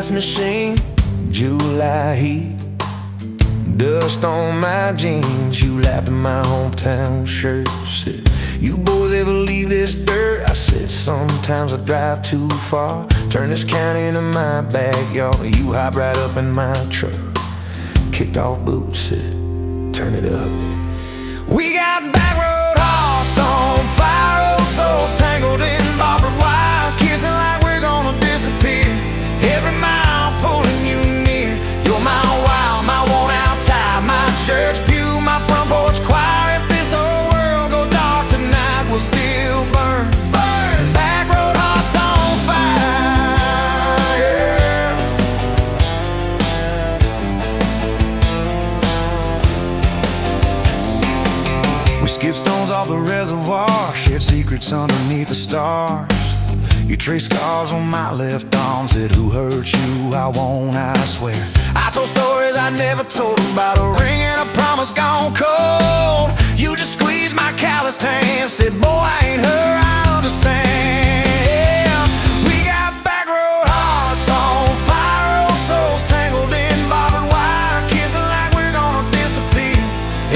ice machine, July heat, dust on my jeans. You laughed at my hometown shirt, said, you boys ever leave this dirt? I said, sometimes I drive too far, turn this county into my backyard. You hop right up in my truck, kicked off boots, said, turn it up. We got back road hearts on fire, old souls tangled in barbed wire, kissing like we're gonna disappear. Every mile pulling you near. You're my wow, my worn out tie, my church pew, my front porch choir. If this whole world goes dark tonight, we'll still burn. Burn! Back road hearts on fire. We skip stones off the reservoir, shared secrets underneath the stars. You trace scars on my left arm, said, who hurt you? I won't, I swear. I told stories I never told about a ring and a promise gone cold. You just squeezed my calloused hand, said, boy, I ain't her, I understand. We got back road hearts on fire, old souls tangled in barbed wire, kissing like we're gonna disappear.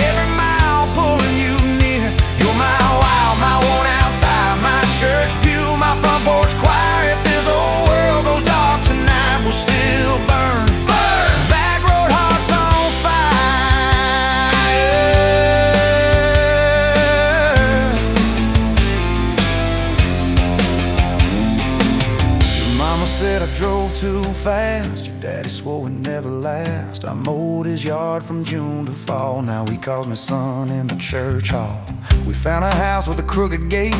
Every mile pulling you near. You're my wow, my worn out tie, my church pew, my front porch choir. If this whole world goes dark tonight, we'll still burn. Burn! Back road hearts on fire. Your mama said I drove too fast, your daddy swore we'd never last. I mowed his yard from June to fall, now he calls me son in the church hall. We found a house with a crooked gate,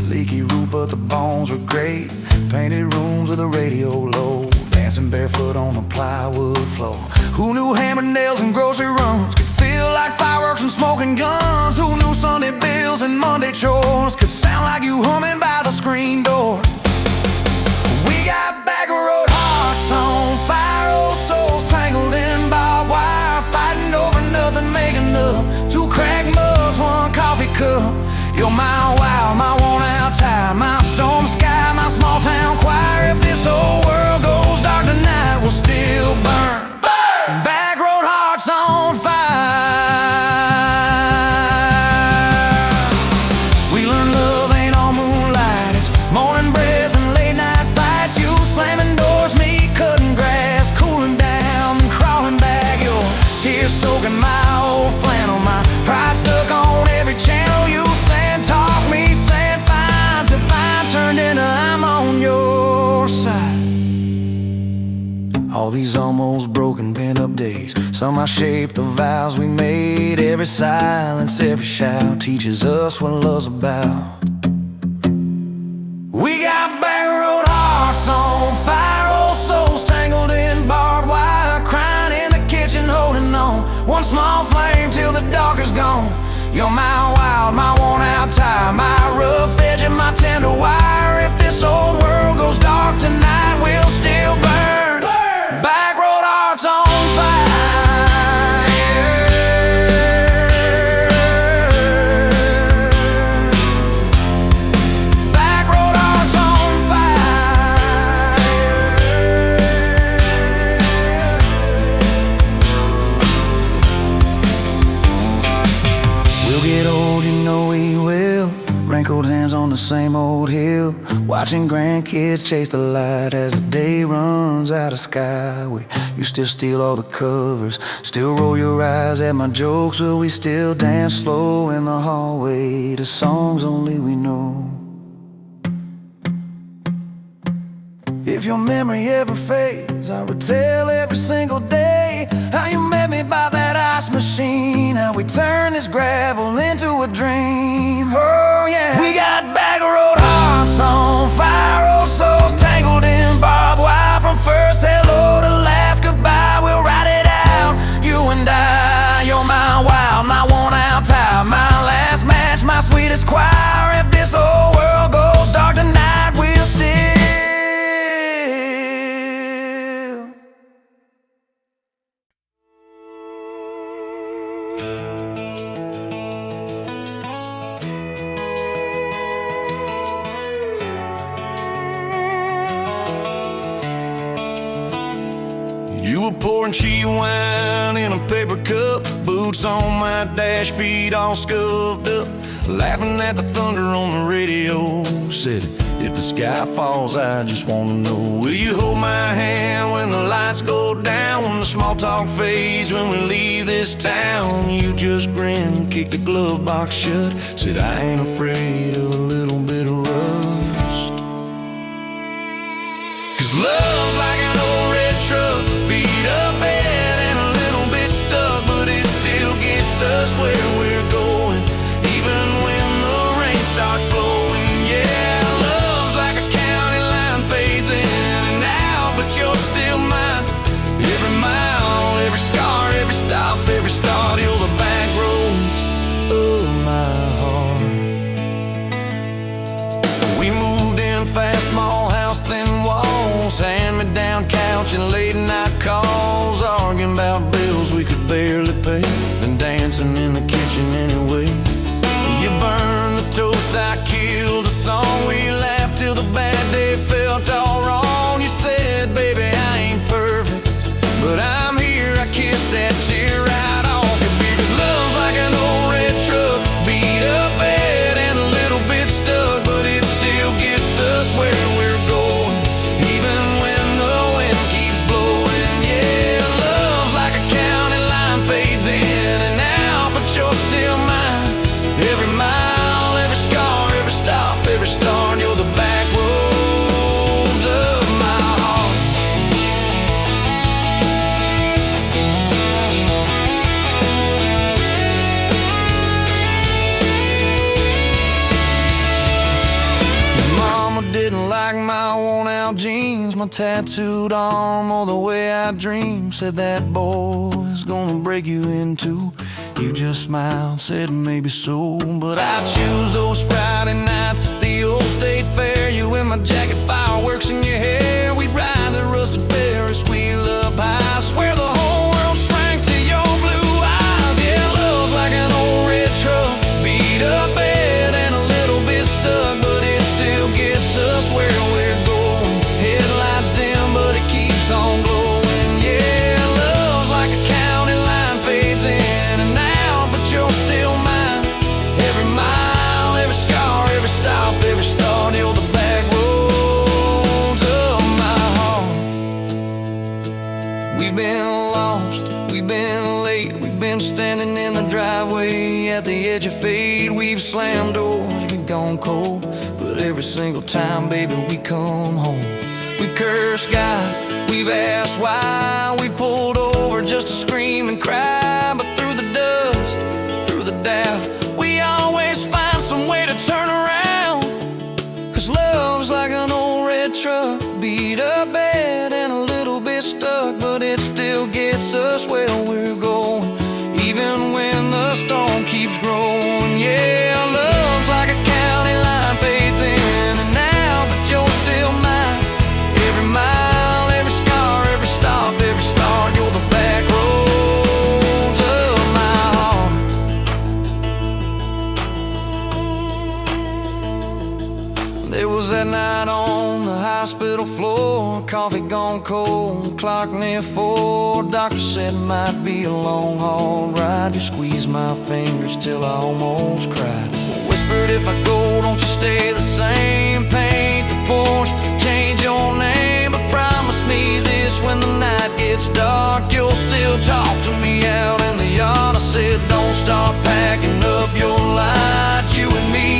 leaky roof but the bones were great. Painted rooms with a radio low, dancing barefoot on the plywood floor. Who knew hammer nails and grocery runs could feel like fireworks and smoking guns? Who knew Sunday bills and Monday chores could sound like you humming by the screen door? We got back road hearts on fire, old souls tangled in barbed wire, fighting over nothing, making up two cracked mugs, one coffee cup. You're my wow, my worn out tie, my storm sky, my small town choir. If this whole world goes dark tonight, we'll still burn. Burn! Back road hearts on fire. We learned love ain't all moonlight, it's morning breath and late night fights. You slamming doors, me cutting grass, cooling down and crawling back. Your tears soaking my old flannel, my pride stuck on every channel. You talk me, saying fine to fine, turned into I'm on your side. All these almost broken pent-up days, somehow shaped the vows we made. Every silence, every shout teaches us what love's about. We got back road hearts on fire, old souls tangled in barbed wire, crying in the kitchen, holding on one small flame till the dark is gone. You're my wild, my worn out tie, my rough edge and my tender wire. If this old world goes dark tonight, we'll still burn. Burn! Back road hearts on fire. Back road hearts on fire. We'll get old, you know we will, wrinkled hands on the same old hill, watching grandkids chase the light as the day runs out of sky. You still steal all the covers, still roll your eyes at my jokes. Will we still dance slow in the hallway to songs only we know? If your memory ever fades, I would tell every single day how you met me by that ice machine, how we turned this gravel into a dream. Oh yeah. We got back road hearts on fire, old souls tangled in barbed wire. From first hello to last goodbye, we'll ride it out, you and I. You're my wild, my worn out tie, my last match, my sweetest choir. If this whole world goes dark tonight, we'll still were pouring cheap wine in a paper cup, boots on my dash, feet all scuffed up, laughing at the thunder on the radio. Said, if the sky falls, I just wanna know, will you hold my hand when the lights go down, when the small talk fades, when we leave this town? You just grinned, kicked the glove box shut, said, I ain't afraid of a little bit of rust. 'Cause love's like an old red truck, beat up bad and a little bit stuck, but it still gets us where we're going, even when the rain starts blowing. Yeah, love's like a county line, fades in and out, but you're still mine. Every mile, every scar, every stop, every start, you're the back roads of my heart. We moved in fast, small house, thin walls, hand-me-down couch and late night calls, arguing about bills we could barely pay, then dancing in the kitchen anyway. You burned the toast, I killed the song, we laughed till the bad day felt all wrong. You said, baby, I ain't perfect, but I'm here, I kissed that tear right off your beard. 'Cause love's like an old red truck, beat up bad and a little bit stuck, but it still gets us where we're going, even when the wind keeps blowing. Yeah, love's like a county line, fades in and out, but you're still mine. Every mile, every scar, every stop, every start, you're the back roads of my heart. Mama didn't like my worn-out jeans, my tattooed arm, or the way I dream. Said that boy's gonna break you in two. You just smiled, said maybe so, but I choose those Friday nights at the old state fair. You in my jacket, fireworks in your hair. We ride the rusted Ferris wheel up high. Swear the whole world shrank to your blue eyes. Yeah, love's like an old red truck, beat up bad and a little bit stuck, but it still gets us where we're going. Headlights dim, but it keeps on glowing. Yeah, love's like a county line, fades in and out, but you're still mine. Every mile, every scar, every stop, every start, you're the back roads of my heart. We've been lost, we've been late, we've been standing in the driveway at the edge of fate. We've slammed doors, we've gone cold, but every single time, baby, we come home. We've cursed God, we've asked why, we pulled over just to scream and cry, but through the dust, through the doubt, we always find some way to turn around. 'Cause love's like an old red truck, beat up bad and a little bit stuck, but it still gets us where we're going, even when the storm keeps growing. Yeah, love's like a county line, fades in and out, but you're still mine. Every mile, every scar, every stop, every start, you're the back roads of my heart. There was that night on the hospital floor, coffee gone cold, clock near 4. Doctor said it might be a long haul ride. You squeezed my fingers till I almost cried. Whispered, if I go, don't you stay the same. Paint the porch, change your name, but promise me this, when the night gets dark, you'll still talk to me out in the yard. I said, don't start packing up your lights. You and me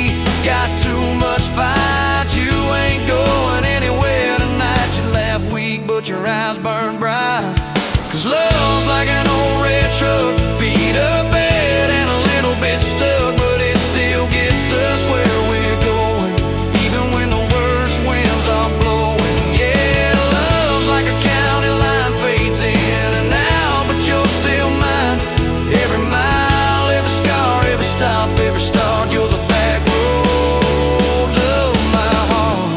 got too much fight. You ain't going anywhere tonight. You laugh weak, but your eyes burn bright. 'Cause love's like an old red truck, beat up bad and a little bit stuck, but it still gets us where we're going, even when the worst winds are blowing. Yeah, love's like a county line, fades in and out, but you're still mine. Every mile, every scar, every stop, every start, you're the back roads of my heart.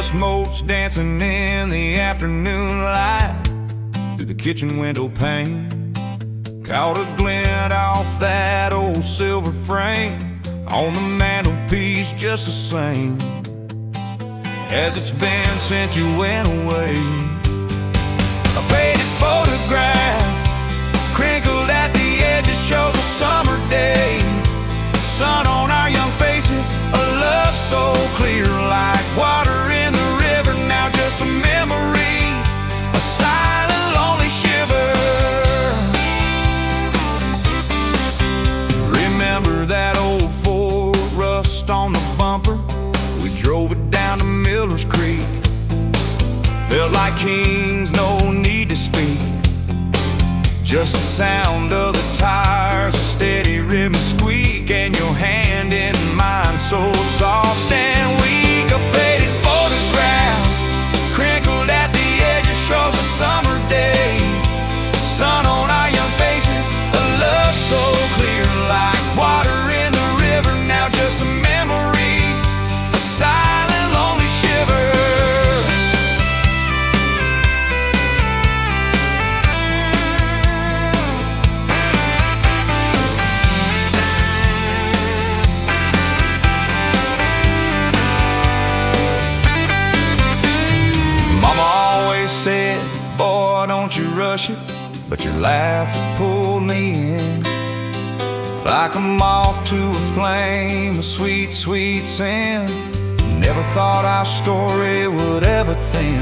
smokes dancing in the afternoon light. Through the kitchen window pane, caught a glint off that old silver frame on the mantelpiece, just the same as it's been since you went away. A faded photograph, crinkled at the edges, shows a summer day. Sun on our young faces, a love so clear like water in the river. Now just a memory, a silent, lonely shiver. Remember that old Ford, rust on the bumper? We drove it down to Miller's Creek. Felt like kings, no need to speak. Just the sound of the tires, a steady rhythm squeak, and your hand in mine so soft and weak. A faded photograph, crinkled at the edges, shows a summer day. Sun on our young faces, a love so clear like water in the river. Now just a memory, a silent, lonely shiver. Said, boy, don't you rush it, but your laugh pulled me in like a moth to a flame, a sweet, sweet sin. Never thought our story would ever thin,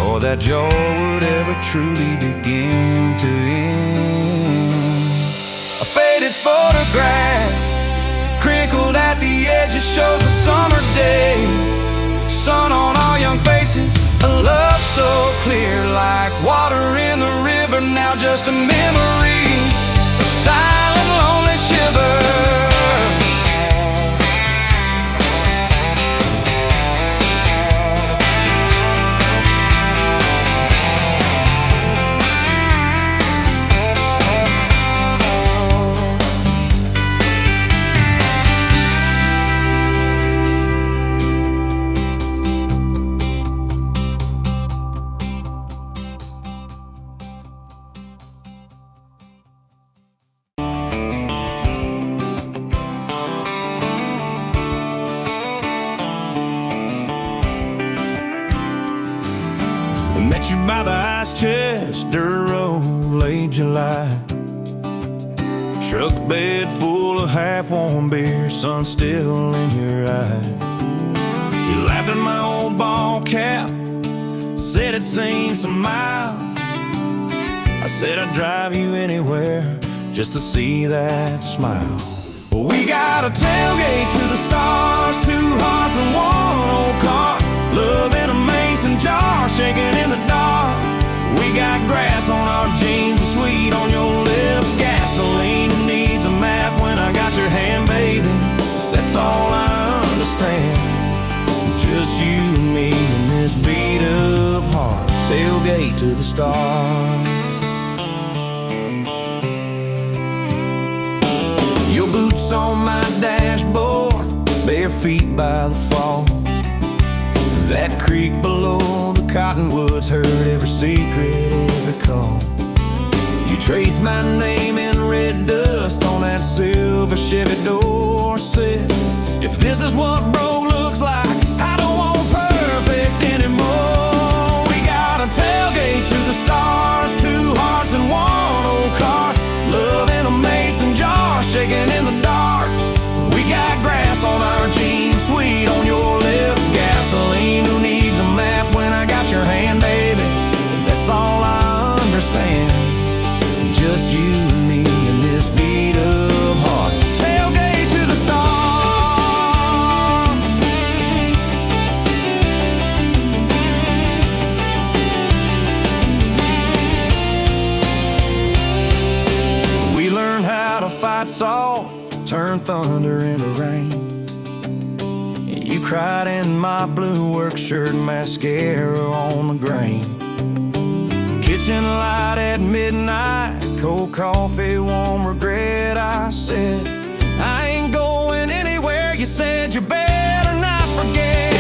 or that joy would ever truly begin to end. A faded photograph, crinkled at the edges, shows a summer day. Sun on our young faces, a love so clear like water in the river. Now just a memory, a silent, lonely shiver. Met you by the ice chest, dirt road, late July. Truck bed full of half-warm beer, sun still in your eye. You laughed at my old ball cap, said it's seen some miles. I said I'd drive you anywhere just to see that smile. We got a tailgate to the stars, two hearts and one old car. Love in a mason jar, shaking in the dark. We got grass on our jeans, and sweet on your lips. Gasoline who needs a map when I got your hand, baby. That's all I understand. Just you and me and this beat up heart. Tailgate to the stars. Your boots on my dashboard, bare feet by the fall. That creek below the cottonwoods heard every secret, every call. You traced my name in red dust on that silver Chevy door. Said, if this is what broke looks like, I don't want perfect anymore. We got a tailgate to the stars, two hearts and one old car. Love in a mason jar, shaking in the dark. We got grass on our jeans, sweet on your lips. Gasoline who needs a map when I got your hand, baby. That's all I understand. Just you and me and this beat up heart. Tailgate to the stars. We learned how to fight soft, turn thunder into rain. You cried in my blue work shirt, mascara on the grain. Kitchen light at midnight, cold coffee, warm regret. I said, I ain't going anywhere. You said you better not forget.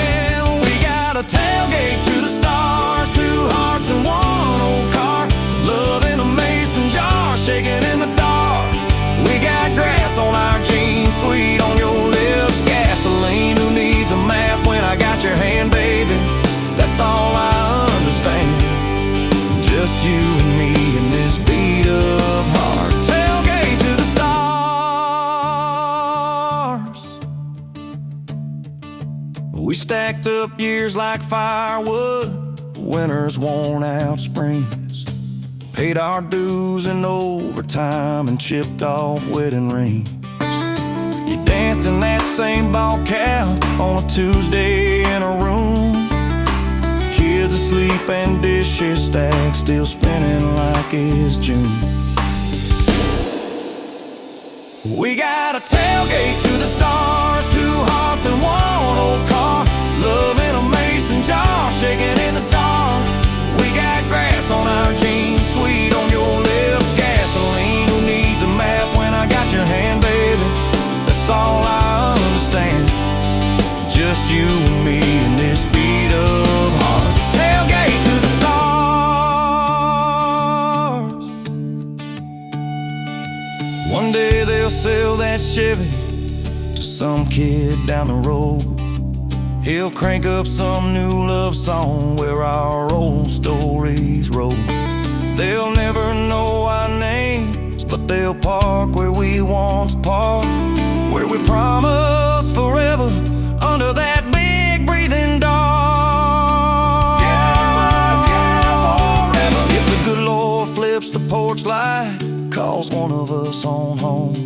We got a tailgate We stacked up years like firewood, winters worn out springs. Paid our dues in overtime and chipped off wedding rings. You danced in that same ball cap on a Tuesday in a room. Kids asleep and dishes stacked, still spinning like it's June. We got a tailgate to the stars, 2 hearts and 1 old car. Love in a mason jar, shaking in the dark. We got grass on our jeans, sweet on your lips, gasoline. Who needs a map when I got your hand, baby? That's all I understand. Just you and me in this beat up heart. Tailgate to the stars. One day they'll sell that Chevy to some kid down the road. He'll crank up some new love song where our old stories roll. They'll never know our names, but they'll park where we once parked, where we promised forever under that big breathing dog. Yeah, forever. If the good Lord flips the porch light, calls one of us on home,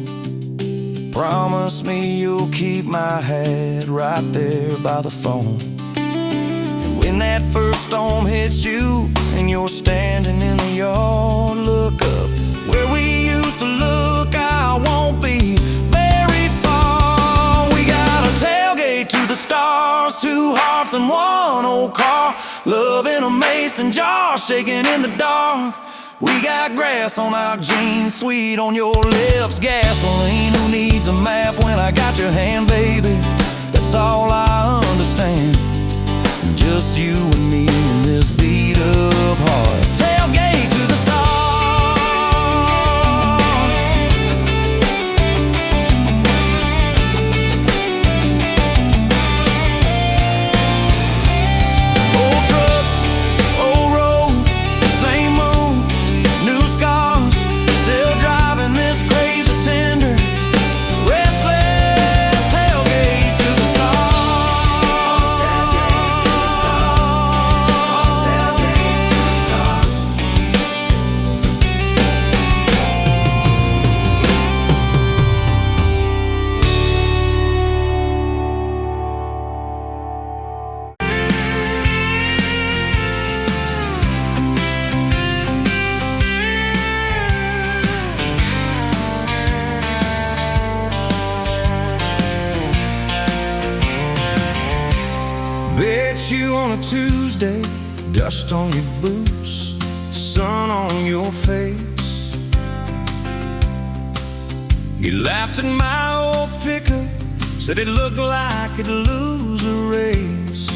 promise me you'll keep my hat right there by the phone. And when that first storm hits you and you're standing in the yard, look up where we used to look. I won't be very far. We got a tailgate to the stars, 2 hearts and 1 old car. Love in a mason jar, shaking in the dark. We got grass on our jeans, sweet on your lips, gasoline. Who needs a map when I got your hand, baby? That's all I understand. Just you and me in this beat up heart. Tailgate to the stars. Old truck, old road, same moon, new scars, still driving this crazy tender, restless. Tailgate to the stars. Tailgate to the stars. Tailgate to the stars. Bet you on a Tuesday, dust on your boots, sun on your face. You laughed at my old pickup, said it looked like it'd lose a race.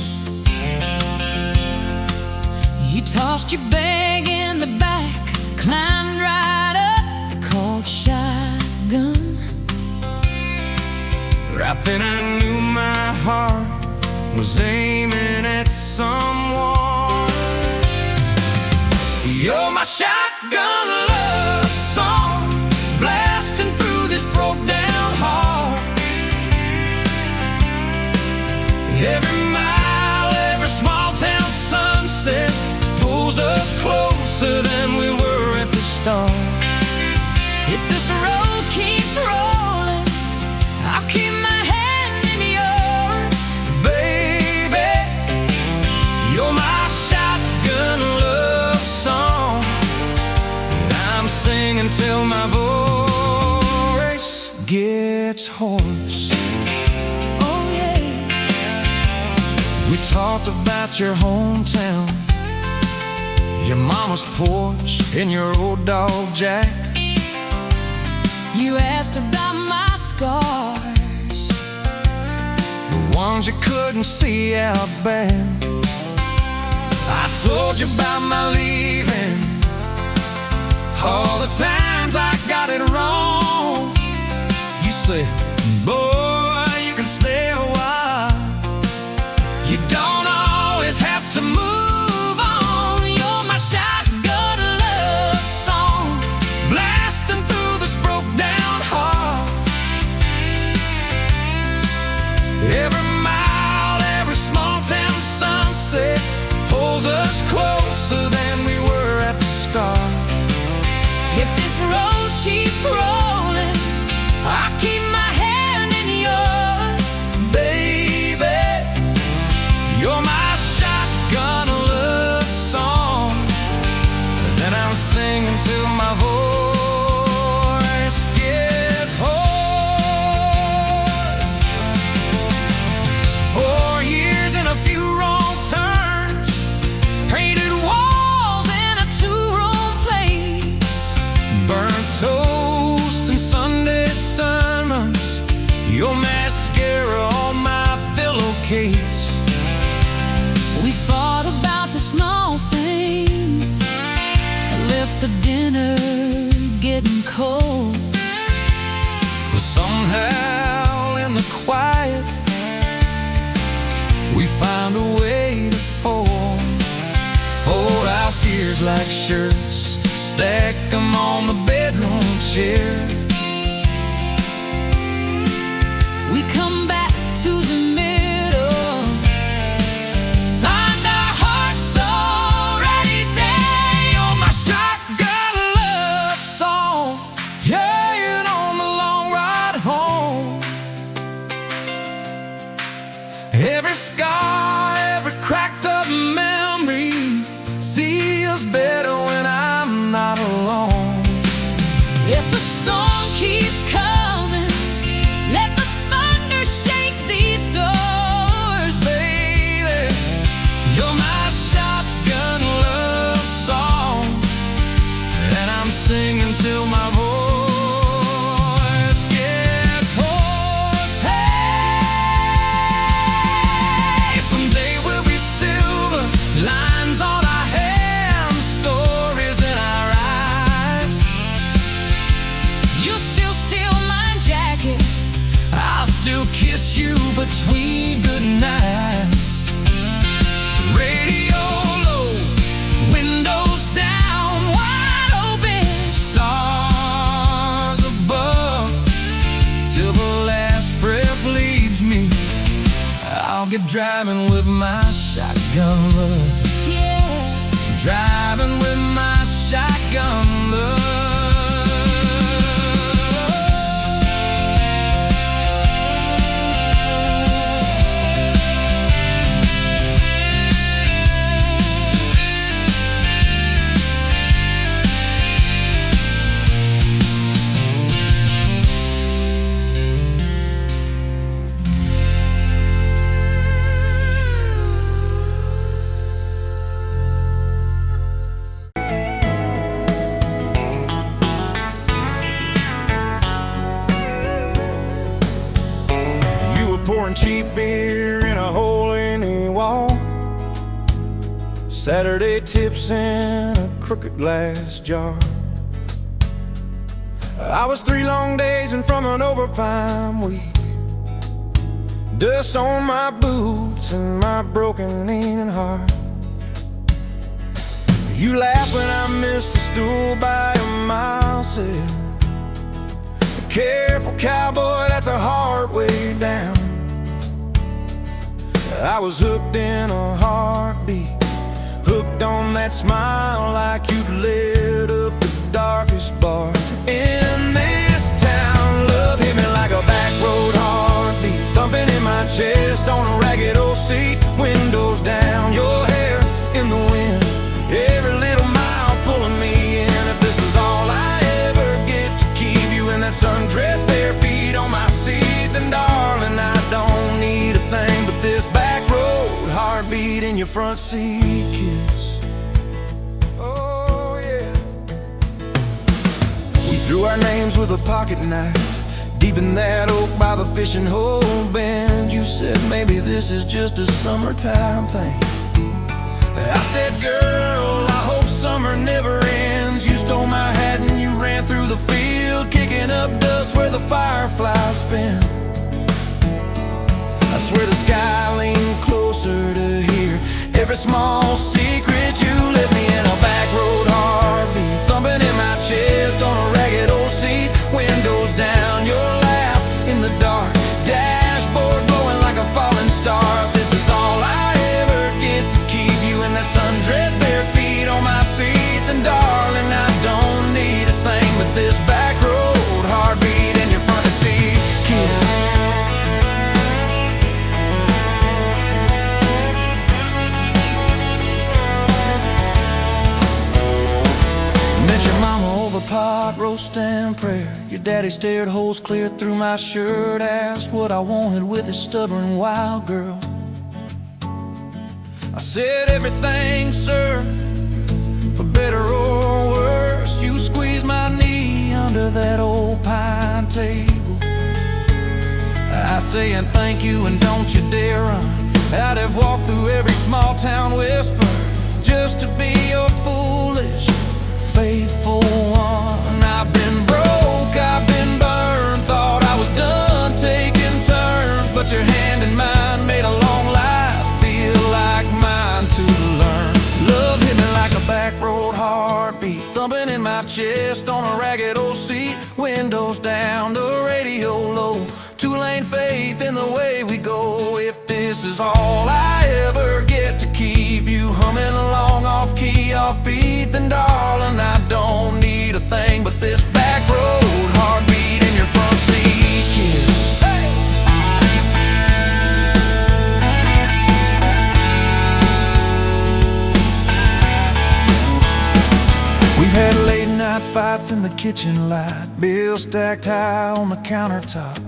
You tossed your bag in the back, climbed right up, called shotgun. Right then I knew my heart was aiming at someone. You're my shotgun love song, blasting through this broke down heart. Every mile, every small town sunset pulls us closer than we were at the start. If this road keeps rolling, I'll keep my hand in yours. Baby, you're my shotgun love song, and I'm singing till my voice gets hoarse. Oh yeah. We talked about your hometown, your mama's porch, and your old dog Jack. You asked about my scars, The ones you couldn't see out back. I told you about my leaving, all the times I got it wrong. You said, boy, you can stay a while. You don't always have to move on. You're my shotgun love song, blasting through this broke down heart. Every mile, every Your mascara on my pillowcase. We fought about the small things, left the dinner getting cold. But somehow in the quiet, we found a way to fold our fears like shirts, stack them on the bedroom chair. We come back to the middle, find our hearts already dead. You're my shotgun love song, yeah, on the long ride home. Every scar, every cracked up memory feels better when I'm not alone. If the storm keeps coming, let the thunder shake these doors. Baby, you're my shotgun love song, and I'm singing till my voice gets hoarse. Hey, someday we'll be silver, lines on our hands, stories in our eyes. You still steal my jacket, I'll still kiss you between good nights. Radio low, windows down, wide open. stars above, till the last breath leaves me. I'll get driving with my shotgun love, Yeah, driving with my shotgun love. Pouring cheap beer in a hole in the wall, Saturday tips in a crooked glass jar. I was 3 long days and from an overtime week, dust on my boots and my broken aching heart. You laugh when I missed a stool by a mile, said, "Careful, cowboy, that's a hard way down." I was hooked in a heartbeat, hooked on that smile like you'd lit up the darkest bar in this town. Love hit me like a back road heartbeat, thumping in my chest on a ragged old seat. Windows down, your hair in the wind, every little mile pulling me in. If this is all I ever get to keep you in that sundress, bare feet on my seat, then darling, I don't need a thing but this back road heartbeat in your front seat kiss. Oh yeah. We threw our names with a pocket knife deep in that oak by the fishing hole bend. You said maybe this is just a summertime thing. I said, girl, I hope summer never ends. You stole my hat and you ran through the field, kicking up dust where the fireflies spin. I swear the sky leaned closer to hear every small secret. You let me in a back road heartbeat, thumping in my chest on a ragged old seat. Windows down, your laugh in the dark, dashboard glowing like a falling star. If this is all I ever get to keep you in that sundress, bare feet on my seat, then darling, I don't need a thing but this back road heartbeat in your front seat kiss. Pot roast and prayer. Your daddy stared holes clear through my shirt, asked what I wanted with his stubborn wild girl. I said everything, sir, for better or worse. You squeezed my knee under that old pine table. saying thank you and don't you dare run. I'd have walked through every small town whisper just to be your foolish, faithful one. I've been broke, I've been burned, thought I was done taking turns, but your hand in mine made a long life feel like mine to learn. Love hit me like a back road heartbeat, thumping in my chest on a ragged old seat. Windows down, the radio low, two-lane faith in the way we go. If this is all I ever get to keep you humming along off key, off beat, then darling, I don't need a thing but this back road heartbeat in your front seat kiss. Hey! We've had late night fights in the kitchen light, bills stacked high on the countertop,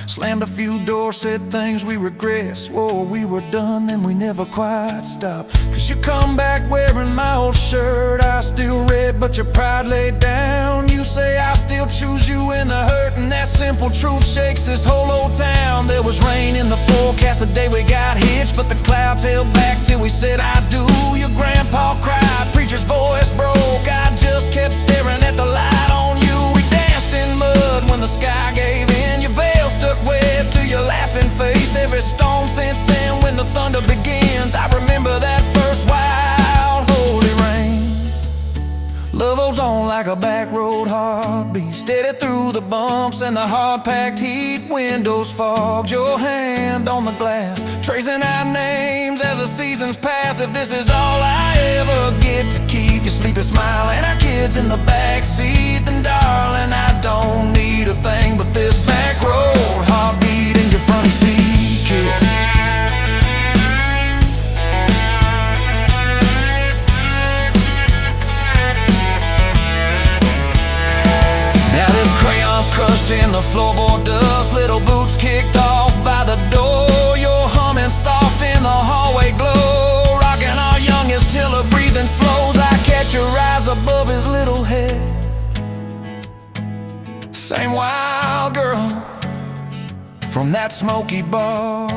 slammed a few doors, said things we regret, swore we were done, then we never quite stopped. Cause you come back wearing my old shirt, I still red but your pride laid down. You say I still choose you in the hurt, and that simple truth shakes this whole old town. There was rain in the forecast the day we got hitched, but the clouds held back till we said I do. Your grandpa cried, preacher's voice broke, I just kept staring at the light on you. We danced in mud when the sky gave in, your veil stuck wet to your laughing face. Every storm since then when the thunder begins, I remember that first wild holy rain. Love holds on like a back road heartbeat, steady through the bumps and the hard-packed heat. Windows fogged, your hand on the glass, tracing our names as the seasons pass. If this is all I ever get to keep you sleeping, smiling, our kids in the backseat, then darling, I don't need a thing but this back road heartbeat in your front seat kiss. Now this crayon's crushed in the floorboard dust, little boots kicked off by the door. You're humming soft in the hallway glow, rocking our youngest till her breathing slows. I catch your eyes above his little head, same wild girl from that smoky bar.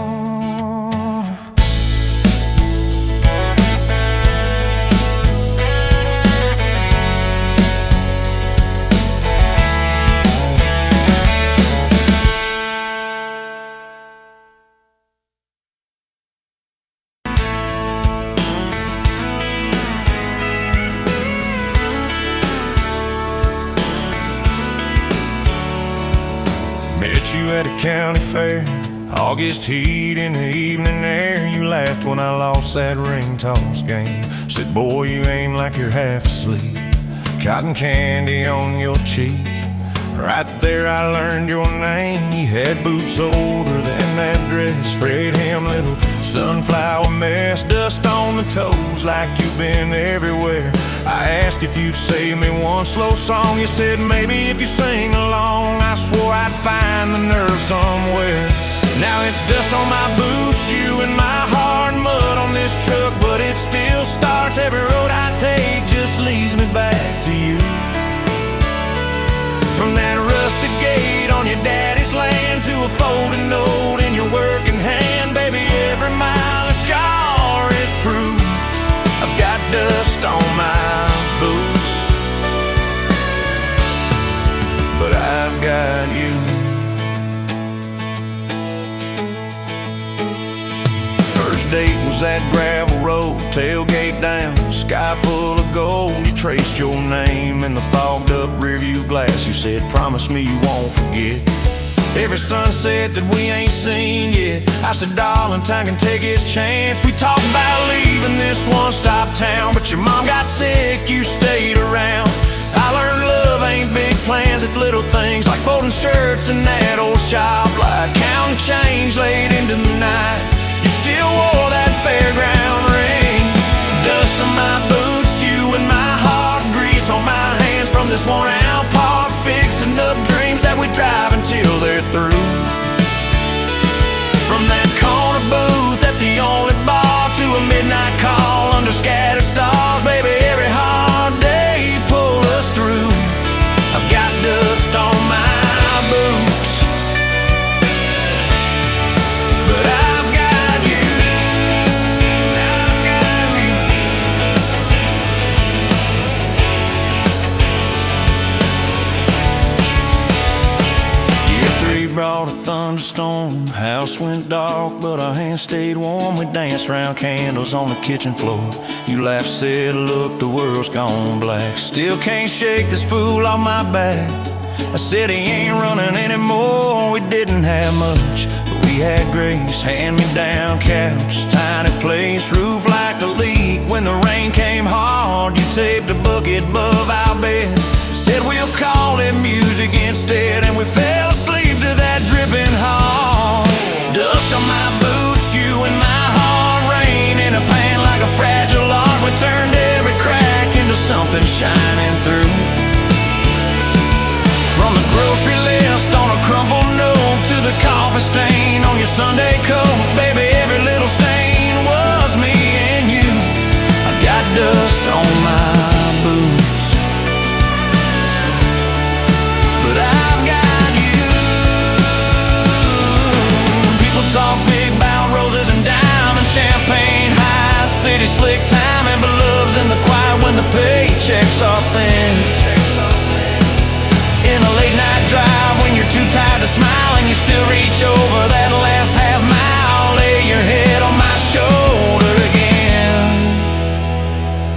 Met you at a county fair, August heat in the evening air. You laughed when I lost that ring toss game, said boy you aim like you're half asleep, cotton candy on your cheek. Right there I learned your name. You had boots older than that dress, frayed hem, little sunflower mess, dust on the toes like you've been everywhere. I asked if you'd save me one slow song, you said maybe if you sing along. I swore I'd find the nerve somewhere. Now it's dust on my boots, you and my heart, mud on this truck, but it still starts. Every road I take just leads me back to you. From that rusted gate on your daddy's land to a folded note in your working hand, baby, every mile a scar is proof I've got dust on my boots, but I've got you. First date was that gravel road, tailgate down, sky full of gold. You traced your name in the fogged up rearview glass. You said, promise me you won't forget every sunset that we ain't seen yet. I said, darling, time can take its chance. We talked about leaving this one-stop town, but your mom got sick, you stayed around. I learned love ain't big plans, it's little things like folding shirts in that old shop, like counting change late into the night. You still wore that fairground ring, dust on my boots, you and my heart, grease on my hands from this worn-out park, fixing up dreams that we drive until they're through. From that corner booth at the only bar to a midnight call under scattered stars, baby, every hard day pull us through. I've got dust on my boots, storm. House went dark, but our hands stayed warm. We danced round candles on the kitchen floor. You laughed, said, look, the world's gone black. Still can't shake this fool off my back. I said he ain't running anymore. We didn't have much, but we had grace. Hand-me-down couch, tiny place, roof like a leak. When the rain came hard, you taped a bucket above our bed. Said we'll call it music instead, and we fell asleep to that dripping heart. Dust on my boots, you and my heart, rain in a pan like a fragile art. We turned every crack into something shining through. From the grocery list on a crumpled note to the coffee stain on your Sunday coat, baby, every little stain was me and you. I got dust on my boots, but I've got you. People talk big about roses and diamonds, champagne, high city slick time, and beloves in the quiet when the paychecks are thin. In a late night drive when you're too tired to smile and you still reach over that last half mile, lay your head on my shoulder again.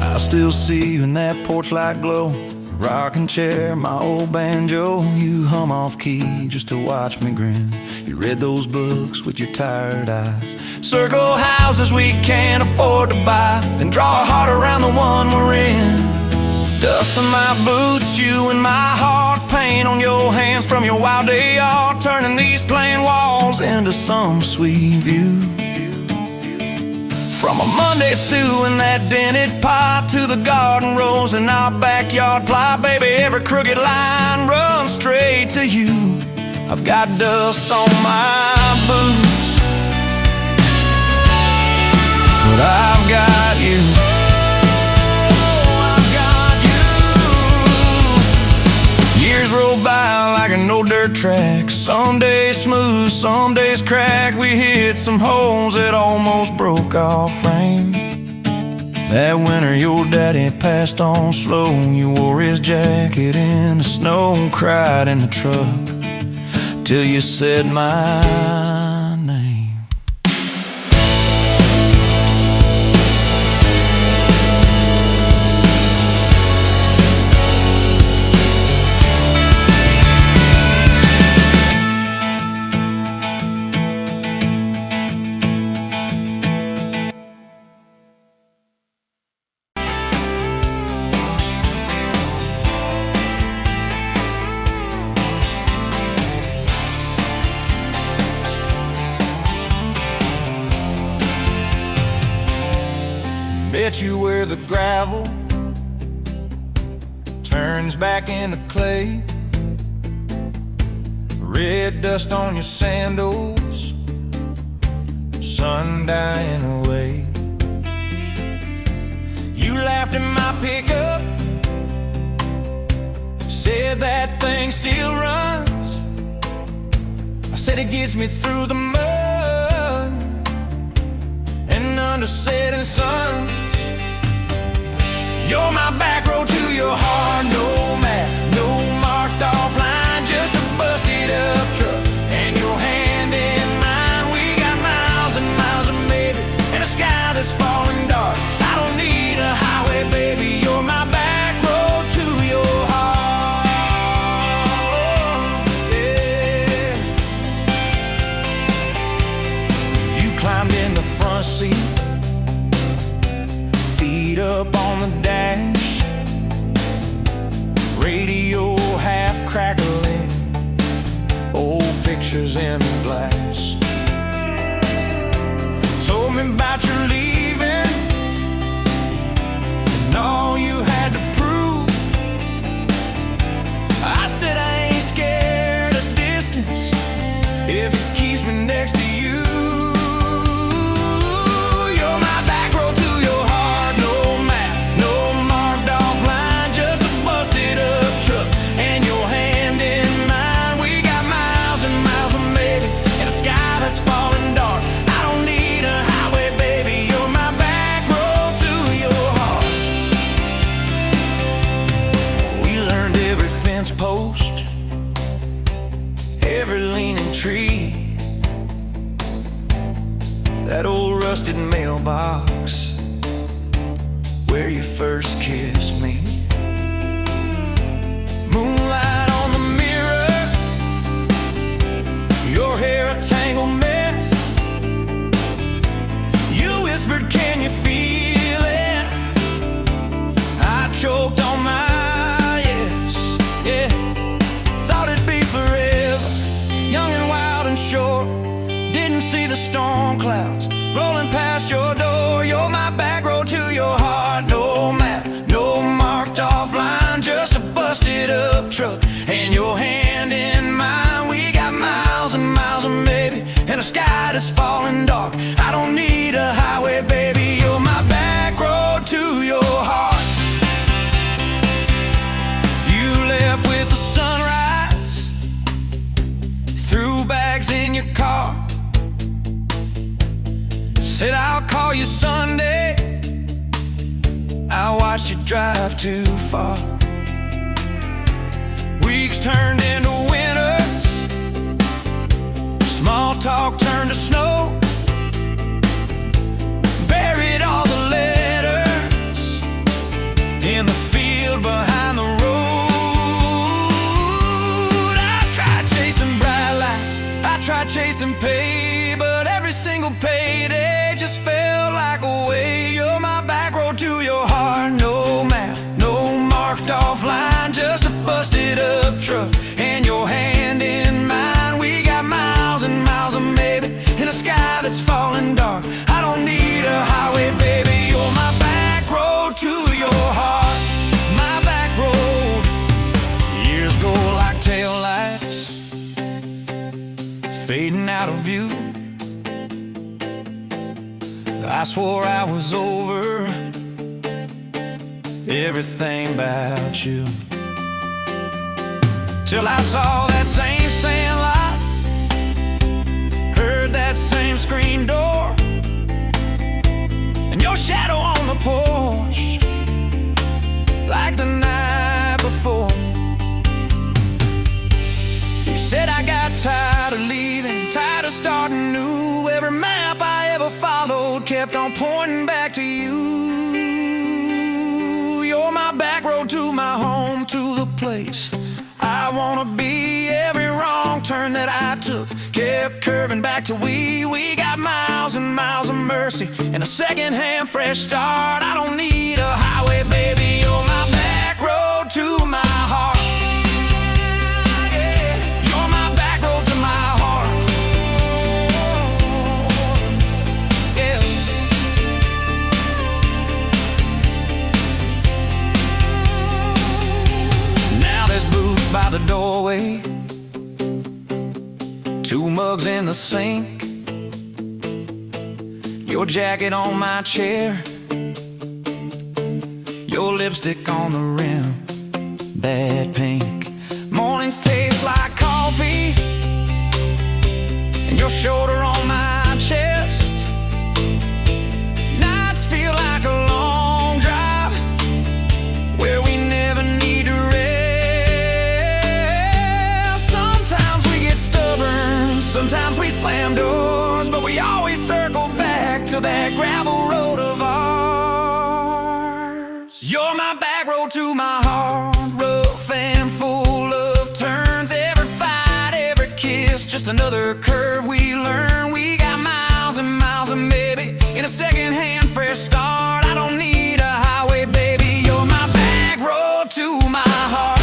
I still see you in that porch light glow, rocking chair, my old banjo. You hum off key just to watch me grin. You read those books with your tired eyes. Circle houses we can't afford to buy, then draw a heart around the one we're in. Dust on my boots, you and my heart, paint on your hands from your wild day art, turning these plain walls into some sweet view. From a Monday stew in that dented pot to the garden rose in our backyard plot, baby, every crooked line runs straight to you. I've got dust on my boots, but I've got you. Years roll by like an old dirt track. Some days smooth, some days crack. We hit some holes that almost broke our frame. That winter your daddy passed on slow. You wore his jacket in the snow, cried in the truck till you said my name. Bet you where the gravel turns back into clay, red dust on your sandals, sun dying away. You laughed at my pickup, said that thing still runs. I said it gets me through the mud and under setting sun. You're my back road to your heart, no map, no marked off line, just a busted up truck and your hand in mine. We got miles and miles of maybe and a sky that's falling dark. I don't need a highway, baby, you're my back road to your heart, yeah. You climbed in the front seat, feet up on the dash, radio half crackling, old pictures in glass. Told me about your leaving and all you had to prove. I said I ain't scared of distance if it keeps me next to you. Post, every leaning tree, that old rusted mailbox where you first kissed me. Moonlight on the mirror, your hair a tangled mess. You whispered, can you feel it? I choked on my yes, yeah. Thought it'd be forever, young and wild and short. Didn't see the storm clouds rolling past your door. You're my back road to your heart. No map, no marked off line, just a busted up truck and your hand in mine. We got miles and miles of maybe, and a sky that's falling dark. I don't need a highway, baby. You're my back road to your heart. You left with the sunrise, threw bags in your car, said I'll call you Sunday. I watched you drive too far. Weeks turned into winters, small talk turned to snow. Buried all the letters in the field behind the road. I tried chasing bright lights, I tried chasing pay, but every single payday just felt like a way. You're my back road to your heart. No map, no marked off line, just a busted up truck and your hand in mine. We got miles and miles of maybe, in a sky that's falling dark. I don't need a highway, baby. You're my back road to your heart. My back road. Years go like taillights, fading out of view. I swore I was over everything about you, till I saw that same sandlot, heard that same screen door, and your shadow on the porch, like the night before. You said I got tired of leaving, tired of starting new. Every map I ever followed kept on pointing back to you. You're my back road to my home, to the place I wanna be. Every wrong turn that I took kept curving back to we. We got miles and miles of mercy and a second-hand fresh start. I don't need a highway, baby. You're my back road to my heart. By the doorway, two mugs in the sink, your jacket on my chair, your lipstick on the rim, that pink. Mornings taste like coffee, and your shoulder on my chest. Nights feel like a long drive where we never need to rest. Sometimes we slam doors, but we always circle back to that gravel road of ours. You're my back road to my heart, rough and full of turns. Every fight, every kiss, just another curve we learn. We got miles and miles of maybe, in a second-hand fresh start. I don't need a highway, baby. You're my back road to my heart.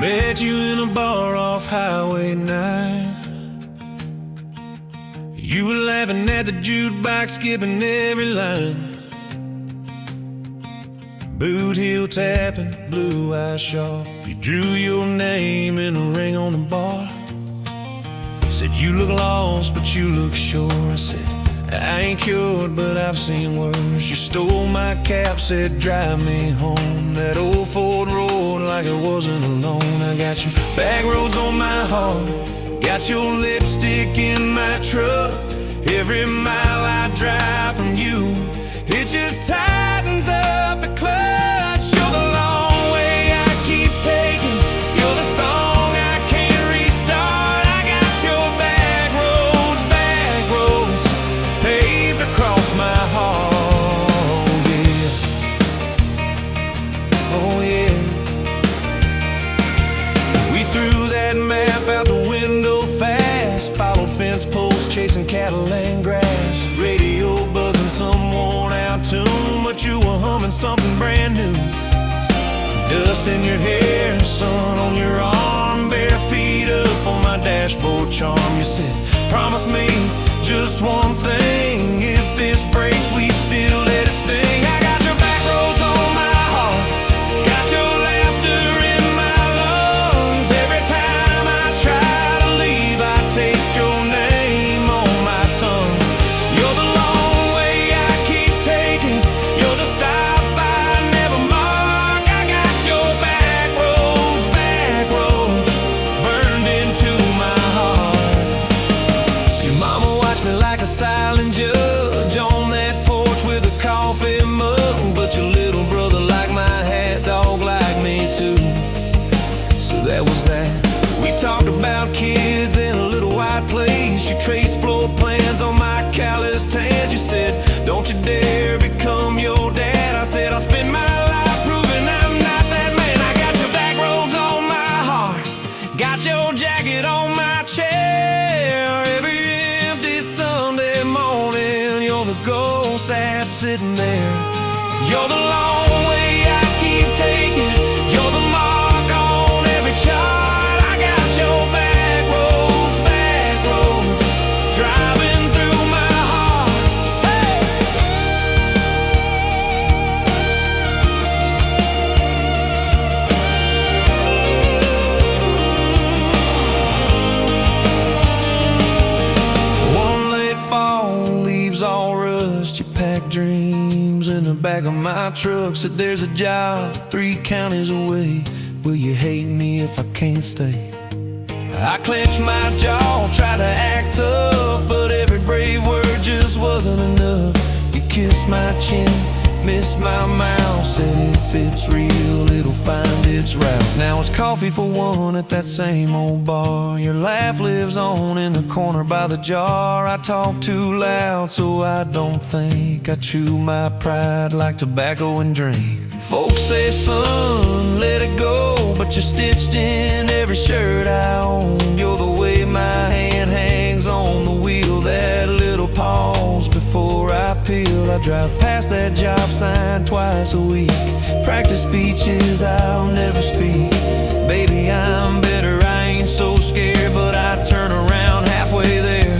Met you in a bar off Highway 9. You were laughing at the jukebox, skipping every line. Boot heel tapping, blue eyes sharp. You drew your name in a ring on the bar. Said you look lost, but you look sure. I said, I ain't cured, but I've seen worse. You stole my cap, said drive me home. That old Ford road like it wasn't alone. I got your back roads on my heart, got your lipstick in my truck. Every mile I drive from you, it just tightens up the clutch. You're the long way I keep taking, you're the song I can't restart. I got your back roads paved across my heart, yeah. Oh yeah. We threw that map out the window fast, followed fence posts, chasing cattle and grass. Radio buzzing some worn out tune, but you were humming something brand new. Dust in your hair, sun on your arm, bare feet up on my dashboard charm. You said, promise me just one thing, if this breaks we still let it sting. I got your back roads on my heart, got your laughter in my lungs. Every time I try to leave, I taste your name on my tongue. You're the long way I keep taking, you're the stop I never mark. I got your back roads burned into my heart. Your mama watched me like a silent judge on that porch with a coffee mug, but your little brother liked my hat, dog like me too. So that was that. We talked about kids in a little white place. You traced floor plans on my calloused hands. You said, don't you dare become your dad. I said, I'll spend my life proving I'm not that man. I got your back roads on my heart, got your jacket on my chair. Every empty Sunday morning, you're the ghost that's sitting there. You're the long way I keep taking, you're the mark on every chart. I got your back roads driving through my heart. Hey! One late fall, leaves all rust. You pack dreams in the back of my truck. Said there's a job 3 counties away. Will you hate me if I can't stay? I clenched my jaw, tried to act tough, but every brave word just wasn't enough. You kissed my chin, missed my mouth, said if it's real, it'll find its route. Now it's coffee for one at that same old bar. Your laugh lives on in the corner by the jar. I talk too loud, so I don't think. I chew my pride like tobacco and drink. Folks say, son, let it go, but you're stitched in every shirt I own. You're the way my hand hangs on the wheel, that little pause before I peel. I drive past that job sign twice a week, practice speeches I'll never speak. Baby, I'm better, I ain't so scared, but I turn around halfway there.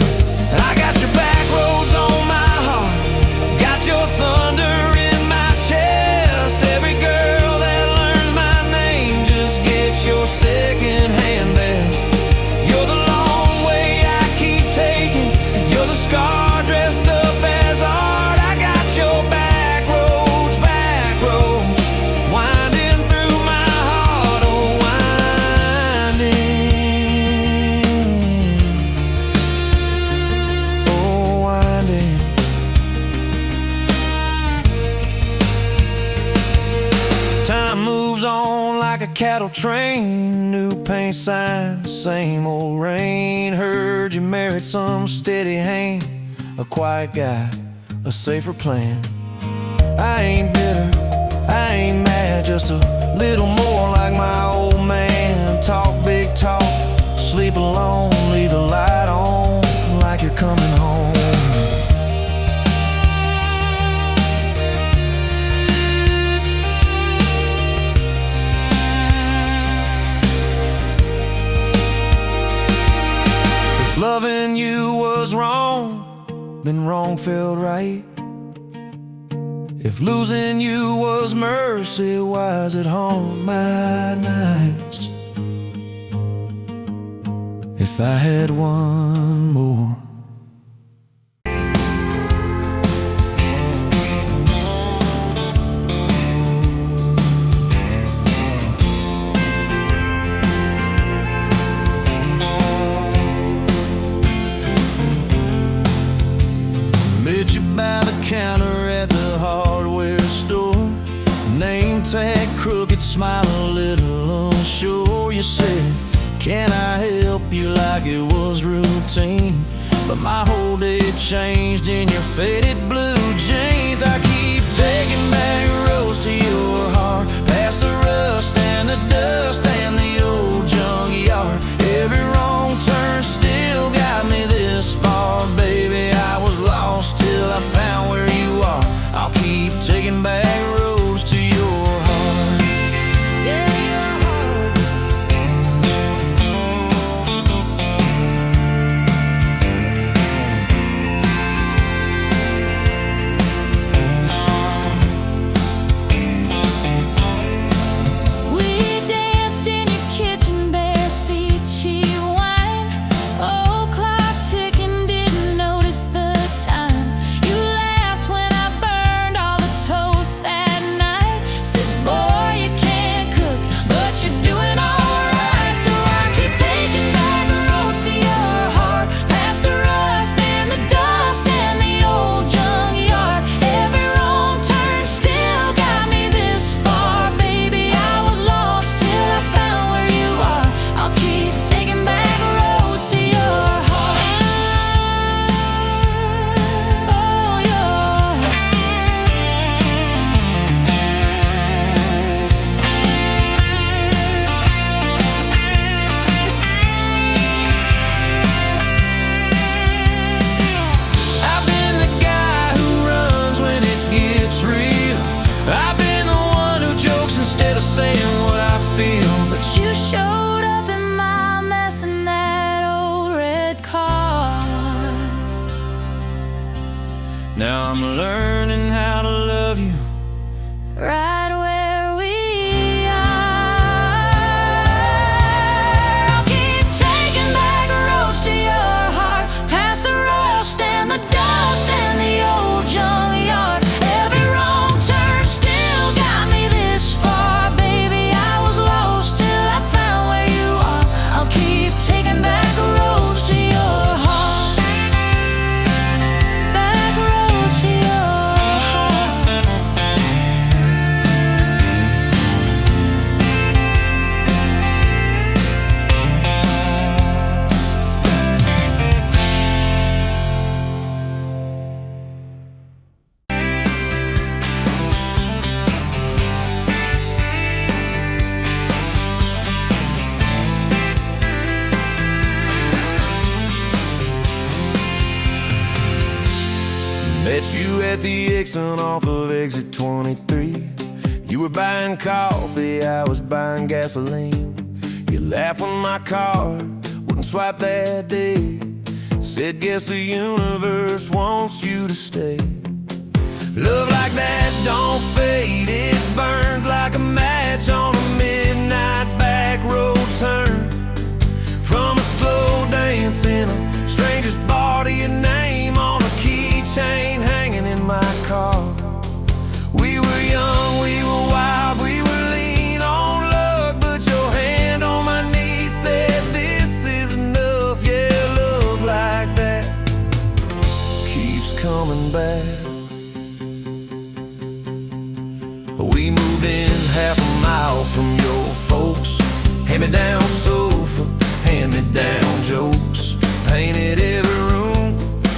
I got your back roads on my heart, got your thunder in my chest. Every girl that learns my name just gets your second-hand best. You're the long way I keep taking, you're the scar dressed up as art. I got your back roads winding through my heart, oh winding. Time moves on like a cattle train, new paint sign, same old rain. Heard you married some steady hand, a quiet guy, a safer plan. I ain't bitter, I ain't mad, just a little more like my old man. Talk big talk, sleep alone, leave the light on like you're coming home. loving you was wrong, then wrong felt right. If losing you was mercy, why is it haunt my nights? If I had one more. Met you by the counter at the hardware store. Name tag crooked, smile a little unsure. You said, can I help you, like it was routine? But my whole day changed in your faded blue jeans. I keep taking back roads to your heart, past the rust and the dust and the old junkyard. Every wrong turn still got me this far, baby. I was lost till I found where you are. I'll keep taking back roads to your heart. Yeah, your heart. We danced in your kitchen, bare feet, cheap wine. Old clock ticking, didn't notice the time. You laughed when I burned all the toast that night. Said, boy, you can't cook, but you're doing alright. So I keep taking back the roads to your heart, past the rust and the dust and the old junkyard. Every wrong turn still got me this far, baby. I was lost till I found where you are. I'll keep taking back roads to your heart. Oh, your I've been the guy who runs when it gets real. I've been the one who jokes instead of saying what I feel. But you showed up in my mess in that old red car. Now I'm learning how to love you. Right where we are. I'll keep taking back roads to your heart, past the rust and the dust and the old junkyard. Every wrong turn still got me this far, baby. I was lost till I found where you are. I'll keep taking back roads to your heart. Back roads to your heart. Met you at the exit off of exit 23. You were buying coffee, I was buying gasoline. You laughed when my card wouldn't swipe that day. Said, guess the universe wants you to stay. Love like that don't fade, it burns like a match on a midnight back road turn. From a slow dance in a stranger's bar to your name on a keychain hanging in my car. We were young, we were wild, we were lean on luck, but your hand on my knee said this is enough. Yeah, love like that keeps coming back. We moved in half a mile from your folks. Hand-me-down sofa, hand-me-down jokes. Painted every room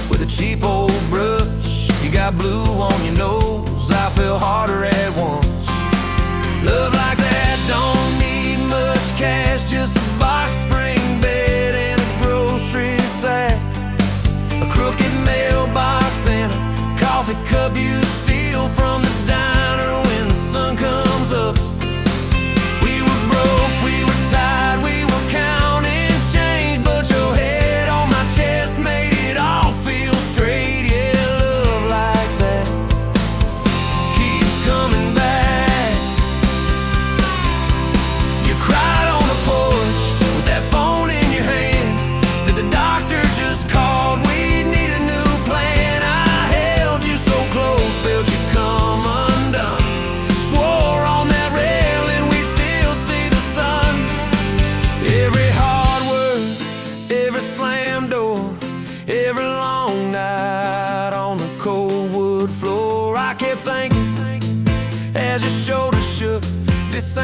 with a cheap old brush. You got blue on your nose, I fell harder at once. Love like that don't need much cash, just a box spring bed and a grocery sack. A crooked mailbox and a coffee cup you steal from the diner when the sun comes up. We were broke, we were tired, we were counting change, but your head on my chest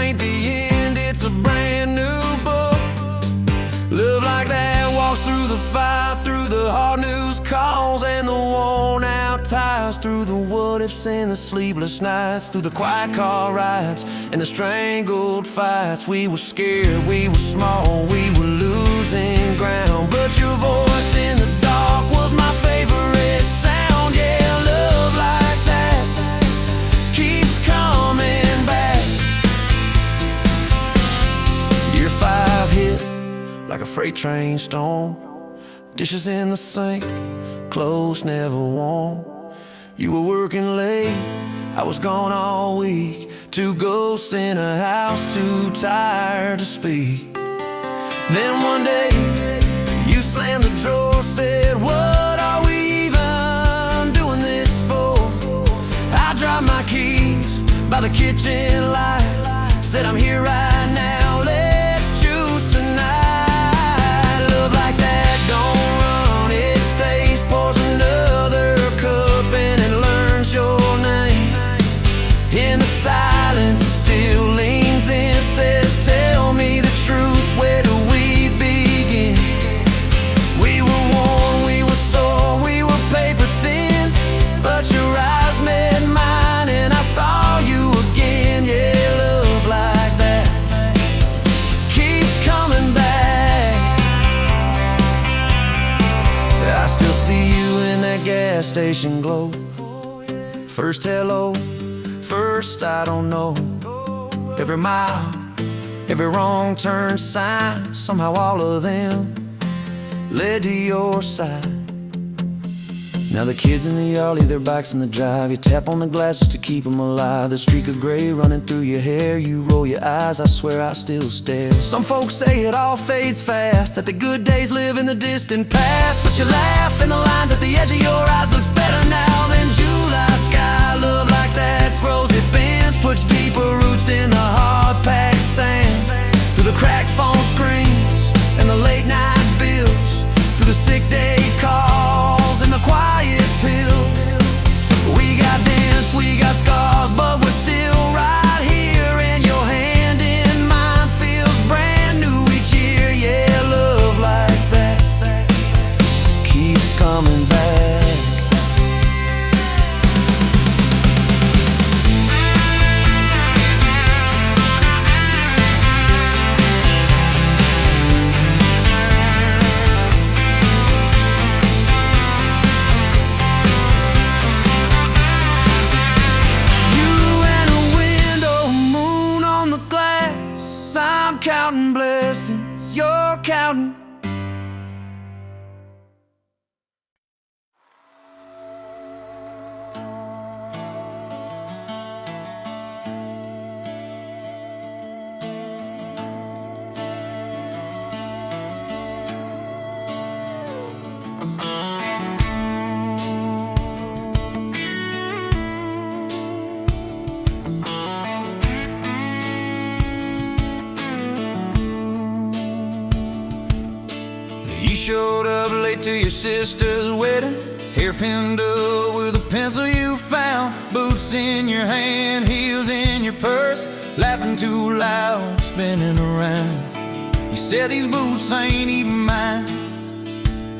ain't the end, it's a brand new book. Love like that walks through the fire, through the hard news calls and the worn out tires, through the what ifs and the sleepless nights, through the quiet car rides and the strangled fights. We were scared, we were small, we were losing ground, but your voice in the dark was my favorite sound. Yeah, love like that keeps coming back. Year 5 hit like a freight train storm. Dishes in the sink, clothes never warm. You were working late, I was gone all week. 2 ghosts in a house, too tired to speak. Then one day, you slammed the drawer, said, what are we even doing this for? I dropped my keys by the kitchen light, said I'm here right now, let's choose tonight. Love like that don't run, it stays, pours another cup and it learns your name. In the silence it still leans in, says tell me the truth, where do we begin? We were worn, we were sore, we were paper thin, but your eyes met mine and I saw you again. Yeah, love like that keeps coming back. I still see you in that gas station glow. First hello, first I don't know. Every mile, every wrong turn sign, somehow all of them led to your side. Now the kids in the yard leave their bikes in the drive. You tap on the glasses to keep them alive. The streak of gray running through your hair. You roll your eyes, I swear I still stare. Some folks say it all fades fast, that the good days live in the distant past, but you laugh and the lines at the edge of your eyes looks better now than July sky. Love like that grows, it bends, puts deeper roots in the hard-packed sand. Through the cracked phone screens and the late night bills, through the sick day calls and the quiet pill. We got dents, we got scars, but we're still right here, and your hand in mine feels brand new each year. Yeah, love like that keeps coming back. Counting blessings, you're counting. You showed up late to your sister's wedding, hair pinned up with a pencil you found, boots in your hand, heels in your purse, laughing too loud, spinning around. You said these boots ain't even mine,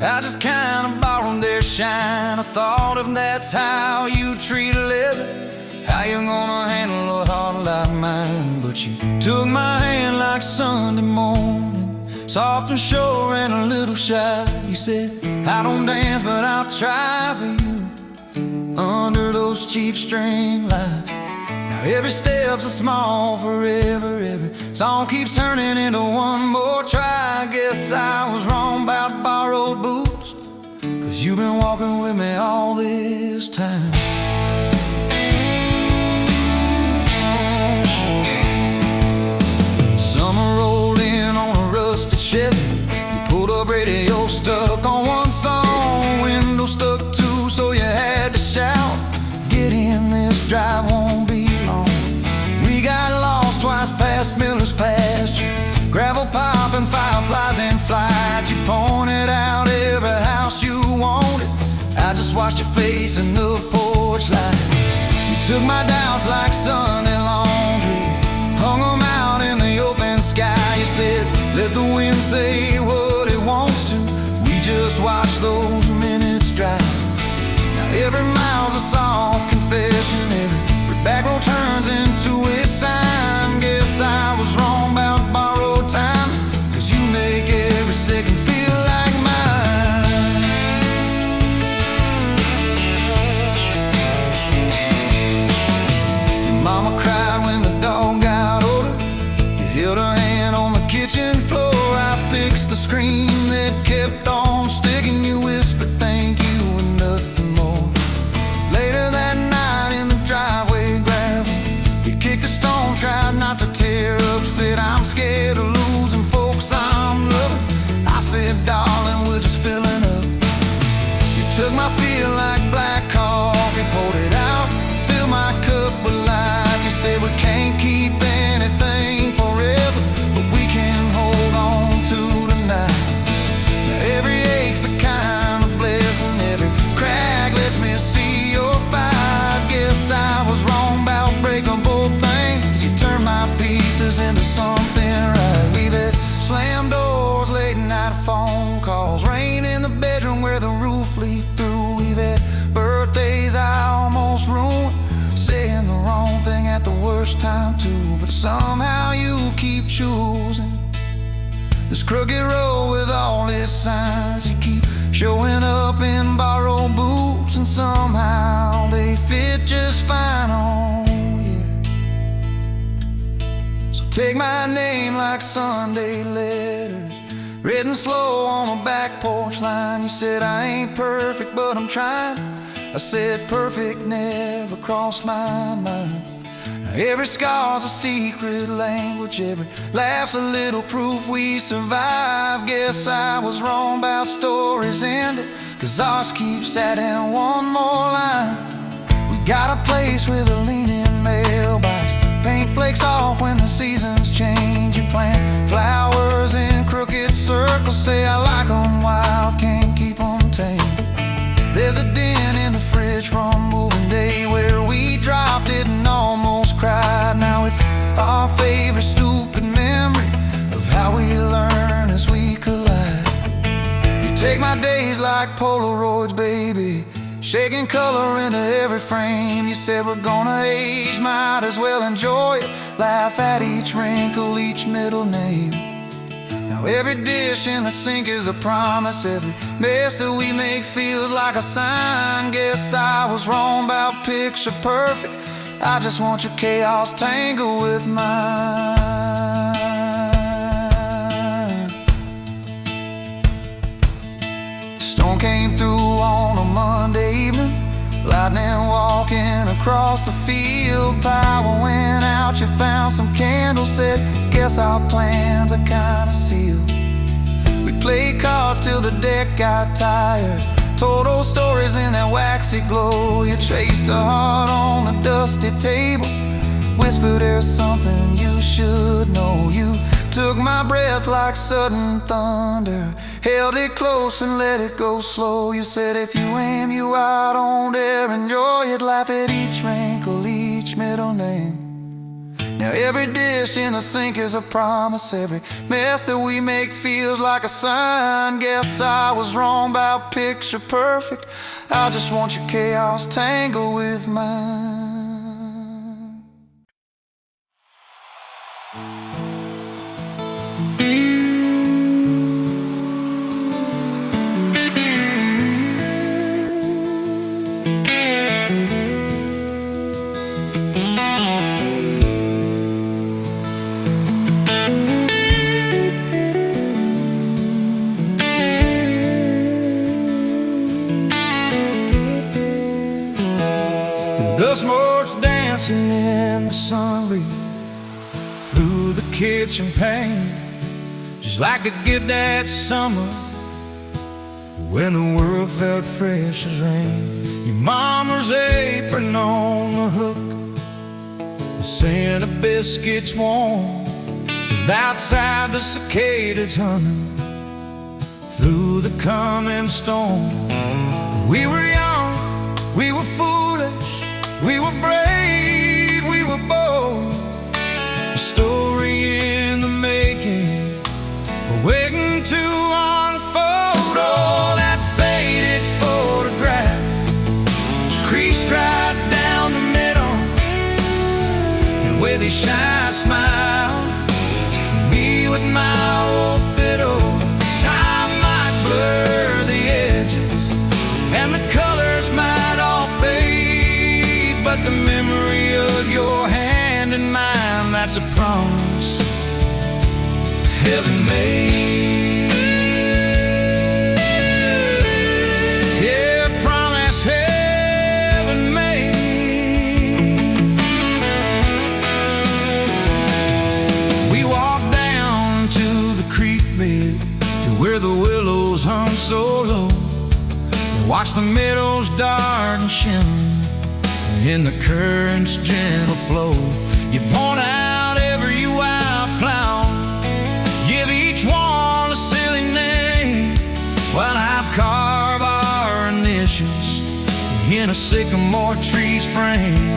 I just kinda borrowed their shine. I thought if that's how you treat a living, how you gonna handle a heart like mine? But you took my hand like Sunday morning, soft and sure and a little shy. You said, I don't dance, but I'll try for you under those cheap string lights. Now every step's a small forever, every song keeps turning into one more try. I guess I was wrong about borrowed boots, 'cause you've been walking with me all this time. Summer rolled in on a rusted Chevy. You pulled up, radio stuck on one song, window stuck too, so you had to shout, get in, this drive won't be long. We got lost twice past Miller's pasture, gravel pop and fireflies in flight. You pointed out every house you wanted, I just watched your face in the porch light. You took my doubts like Sunday laundry, hung them out let the wind say what it wants to. We just watch those minutes drive. Now every mile's a soft confession, every back road turns into a sign. Guess I was wrong about borrowed time, 'cause you make every second feel like mine. Your mama cried when the dog got older. You held her hand on the kitchen floor. I fixed the screen that kept on sticking. You whispered thank you and nothing more. Later that night in the driveway gravel, you kicked a stone, tried not to tear up. Said I'm scared of losing folks I'm loving. I said darling, we're just filling up. You took my feel like black coffee, poured it out, filled my cup with light. You said we can't keep anything forever, but we can hold on to tonight. Now every ache's a kind of blessing, every crack lets me see your fight. Guess I was wrong about breaking both things. You turned my pieces into something right. We've had slam doors, late night phone calls, rain in the bedroom where the roof leaked through. We've had birthdays I almost ruined, saying the wrong thing at the worst time too. But somehow you keep choosing this crooked road with all its signs. You keep showing up in borrowed boots, and somehow they fit just fine on you. So take my name like Sunday letters, written slow on a back porch line. You said I ain't perfect, but I'm trying. I said perfect never crossed my mind. Now every scar's a secret language, every laugh's a little proof we survived. Guess I was wrong about stories ending, 'cause ours keeps adding one more line. We got a place with a leaning mailbox, paint flakes off when the seasons change. You plant flowers in crooked circles, say I like 'em wild, can't keep 'em tame. There's a dent in the fridge from moving day where we dropped it and almost cried. Now it's our favorite stupid memory of how we learn as we collide. You take my days like Polaroids, baby, shaking color into every frame. You said we're gonna age, might as well enjoy it, laugh at each wrinkle, each middle name. Now every dish in the sink is a promise, every mess that we make feels like a sign. Guess I was wrong about picture perfect, I just want your chaos tangled with mine. The storm came through on a Monday evening, lightning walking across the field. Power went out, you found some candles, said guess our plans are kinda sealed. We played cards till the deck got tired, told old stories in that waxy glow. You traced a heart on the dusty table, whispered there's something you should know. You took my breath like sudden thunder, held it close and let it go slow. You said if you aim you out, don't dare enjoy it, laugh at each wrinkle, each middle name. Now every dish in the sink is a promise, every mess that we make feels like a sign. Guess I was wrong about picture perfect, I just want your chaos tangled with mine. Dust motes dancing in the sun breeze through the kitchen pane, just like a gift that summer when the world felt fresh as rain. Your mama's apron on the hook, the scent of biscuits warm, and outside the cicadas humming through the coming storm. We were young, we were foolish, we were brave, we were bold. A story in the making, heaven made. Yeah, promise heaven made. We walked down to the creek bed, to where the willows hung so low. Watch the meadows dart and shimmer in the current's gentle flow. You point out every wildflower, give each one a silly name, while I've carved our initials in a sycamore tree's frame.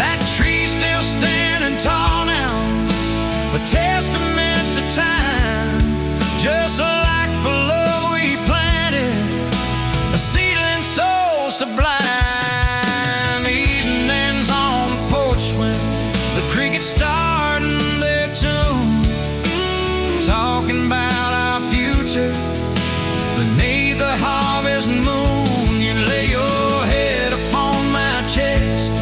That tree's still standing tall now, a testament to time, just like the love we planted, a seedling souls to blind. Evenings on the porch when the crickets starting their tune, talking about our future beneath the harvest moon. You lay your head upon my chest,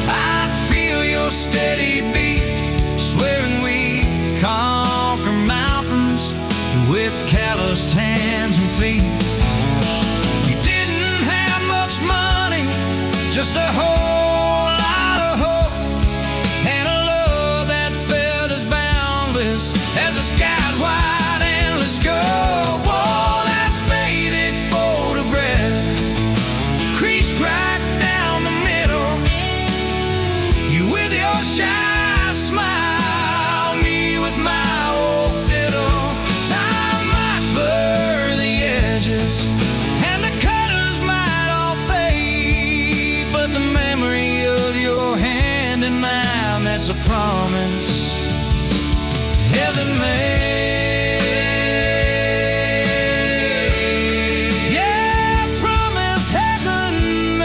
I'd feel your steady beat, swearing we conquer mountains with calloused hands and feet. You didn't have much money, just a whole lot of hope, and a love that felt as boundless as the sky's wide endless scope. Oh, that faded photograph creased right down the middle, you with your shy smile, me with my old fiddle. Time might blur the edges and the colors might all fade, but the memory of your hand in mine, that's a promise heaven made. Yeah, promise heaven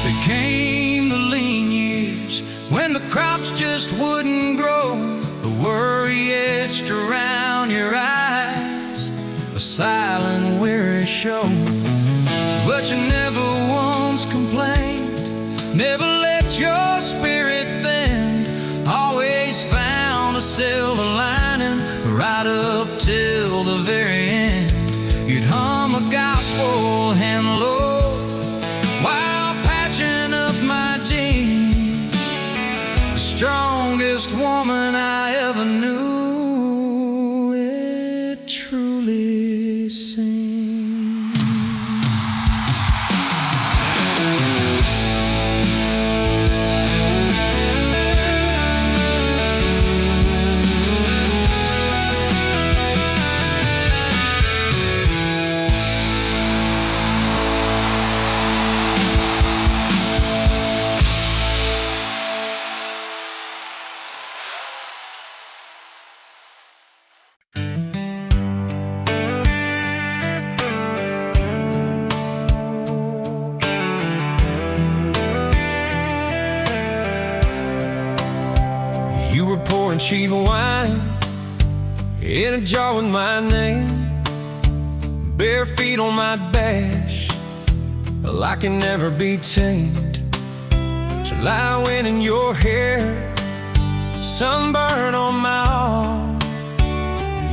There came the lean years when the crops just wouldn't grow, the worry etched around your eyes, a silent weary show. But you never once complained, never let your spirit thin, always found a silver lining right up till the very end. You'd hum a gospel hymn low while patching up my jeans, the strongest woman I ever knew, it truly seems. You were pouring cheap wine in a jar with my name, bare feet on my dash, well, I can never be tamed. July wind in your hair, sunburn on my arm.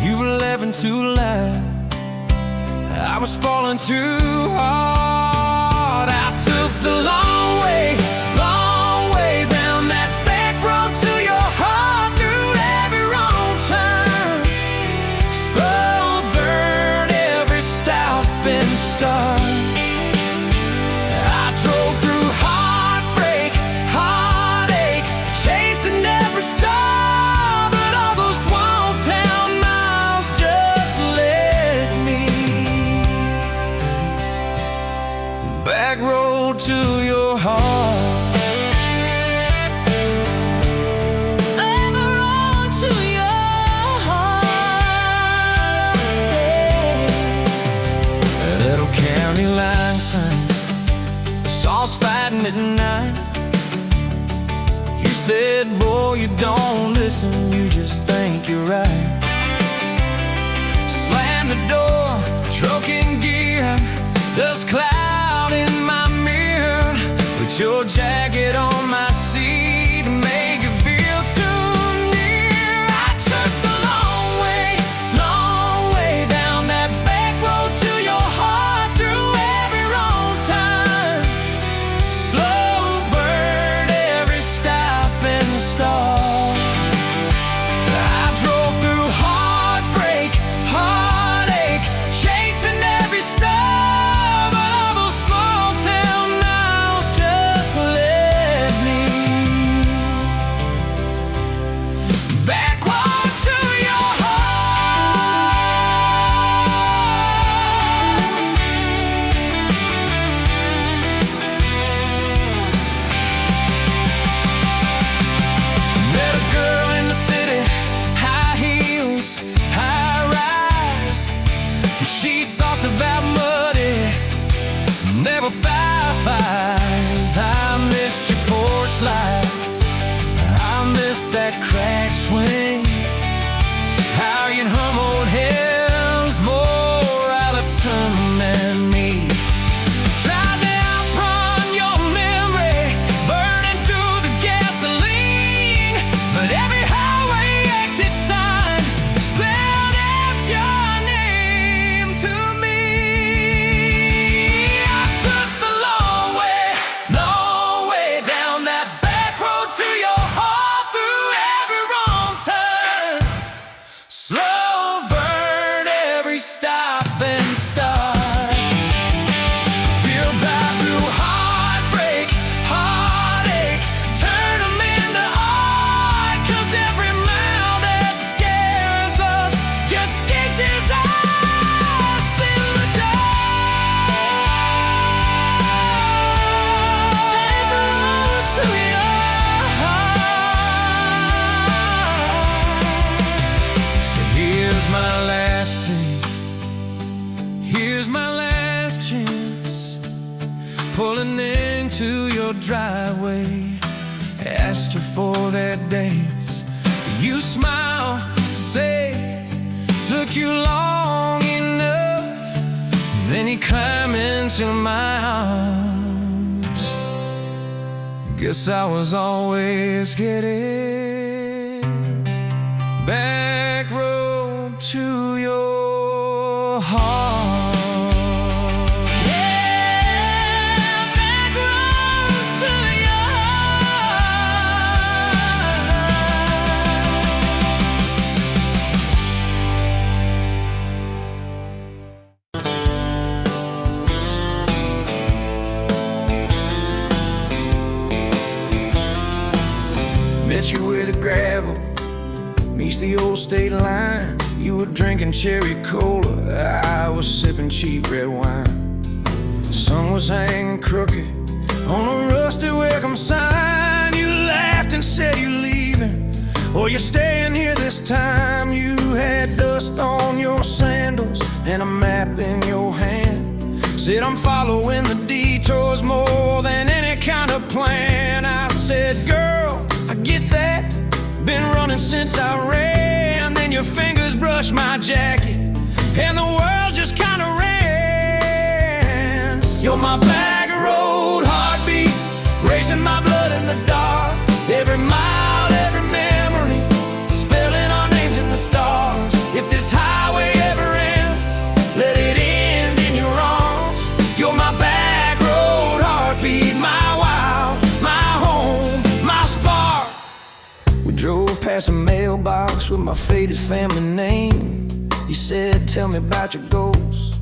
You were laughing too loud, I was falling too hard. I took the long way down that back road to your heart, through every wrong turn, slow burn every stop and start. I drove through heartbreak, heartache, chasing every star, but all those small town miles just led me back road to your heart. County line sign, the sauce fighting at night. You said you don't listen, you just think you're right. Slam the door, truck in gear, dust cloud in my mirror. Put your jacket on my seat to make it feel too near. I took the long way down that back road to your heart, through every wrong time, slow burn every stop and start. I drove through heartbreak, heartache, chasing every star, but all those small town miles just led me backward to your heart. Met a girl in the city, high heels, high rise. She talked about muddy, never fireflies. I missed your porch light, I missed that crack swing, how you'd hum old hymns more out of tune than me. Tried to outrun your memory, burning through the gasoline, but every highway exit sign spelled out your name to me. I took the long way down that back road to your heart, through every wrong turn, slow burn every stop and start. Feel right through heartbreak, heartache, turn 'em into art, 'cause every mile that scares us just stitches us in the dark. To your heart. So here's my last take, here's my last chance, pulling into your driveway. Asked her for their dates, you smile, say, took you long enough. Then you climb into my arms. Guess I was always getting back road to your heart. Yeah, back road to your Met you where the gravel meets the old state line. You were drinking cherry cola, I was sipping cheap red wine. The sun was hanging crooked on a rusty welcome sign. You laughed and said you're leaving, or you're staying here this time. You had dust on your sandals and a map in your hand. Said I'm following the detours more than any kind of plan. I said, girl, I get that, been running since I ran. Then your fingers brushed my jacket and the world just kinda ran. You're my back road heartbeat, racing my blood in the dark. Every mile, every memory, spelling our names in the stars. If this highway ever ends, let it end in your arms. You're my back road heartbeat, my wild, my home, my spark. We drove past a mailbox with my faded family name. You said, tell me about your goals,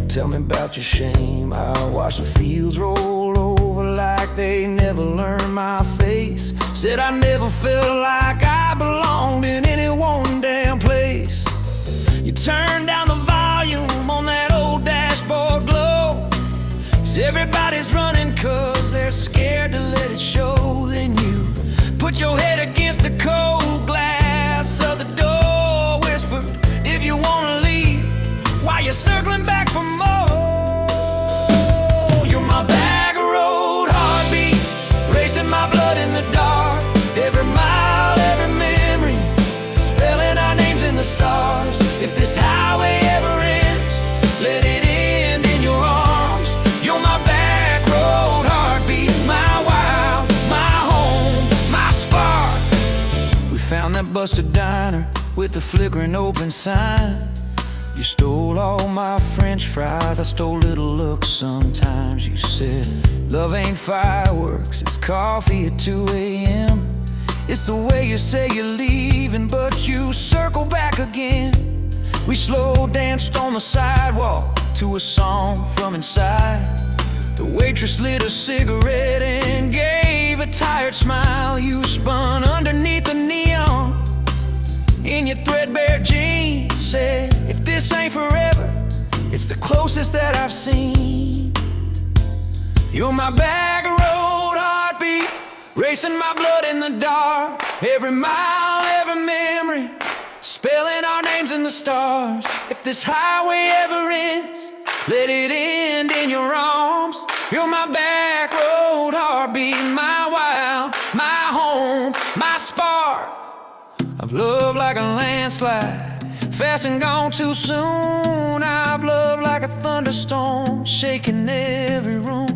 tell me about your shame. I watched the fields roll over like they never learned my face. Said I never felt like I belonged in any one damn place. You turned down the volume on that old dashboard glow. 'Cause everybody's running 'cause they're scared to let it show. Then you put your head against the cold glass of the door, whispered, if you wanna leave, why you circling back for more? You're my back road heartbeat, racing my blood in the dark. Every mile found that busted diner with the flickering open sign. You stole all my French fries, I stole little looks sometimes. You said, love ain't fireworks, it's coffee at 2 a.m. It's the way you say you're leaving, but you circle back again. We slow danced on the sidewalk to a song from inside. The waitress lit a cigarette and gave a tired smile. You spun underneath the neon in your threadbare jeans. Said, if this ain't forever, it's the closest that I've seen. You're my back road heartbeat, racing my blood in the dark. Every mile, every memory, spelling our names in the stars. If this highway ever ends, let it end in your arms. You're my back road heartbeat, my wild, my home, my spark. I've loved like a landslide, fast and gone too soon. I've loved like a thunderstorm, shaking every room.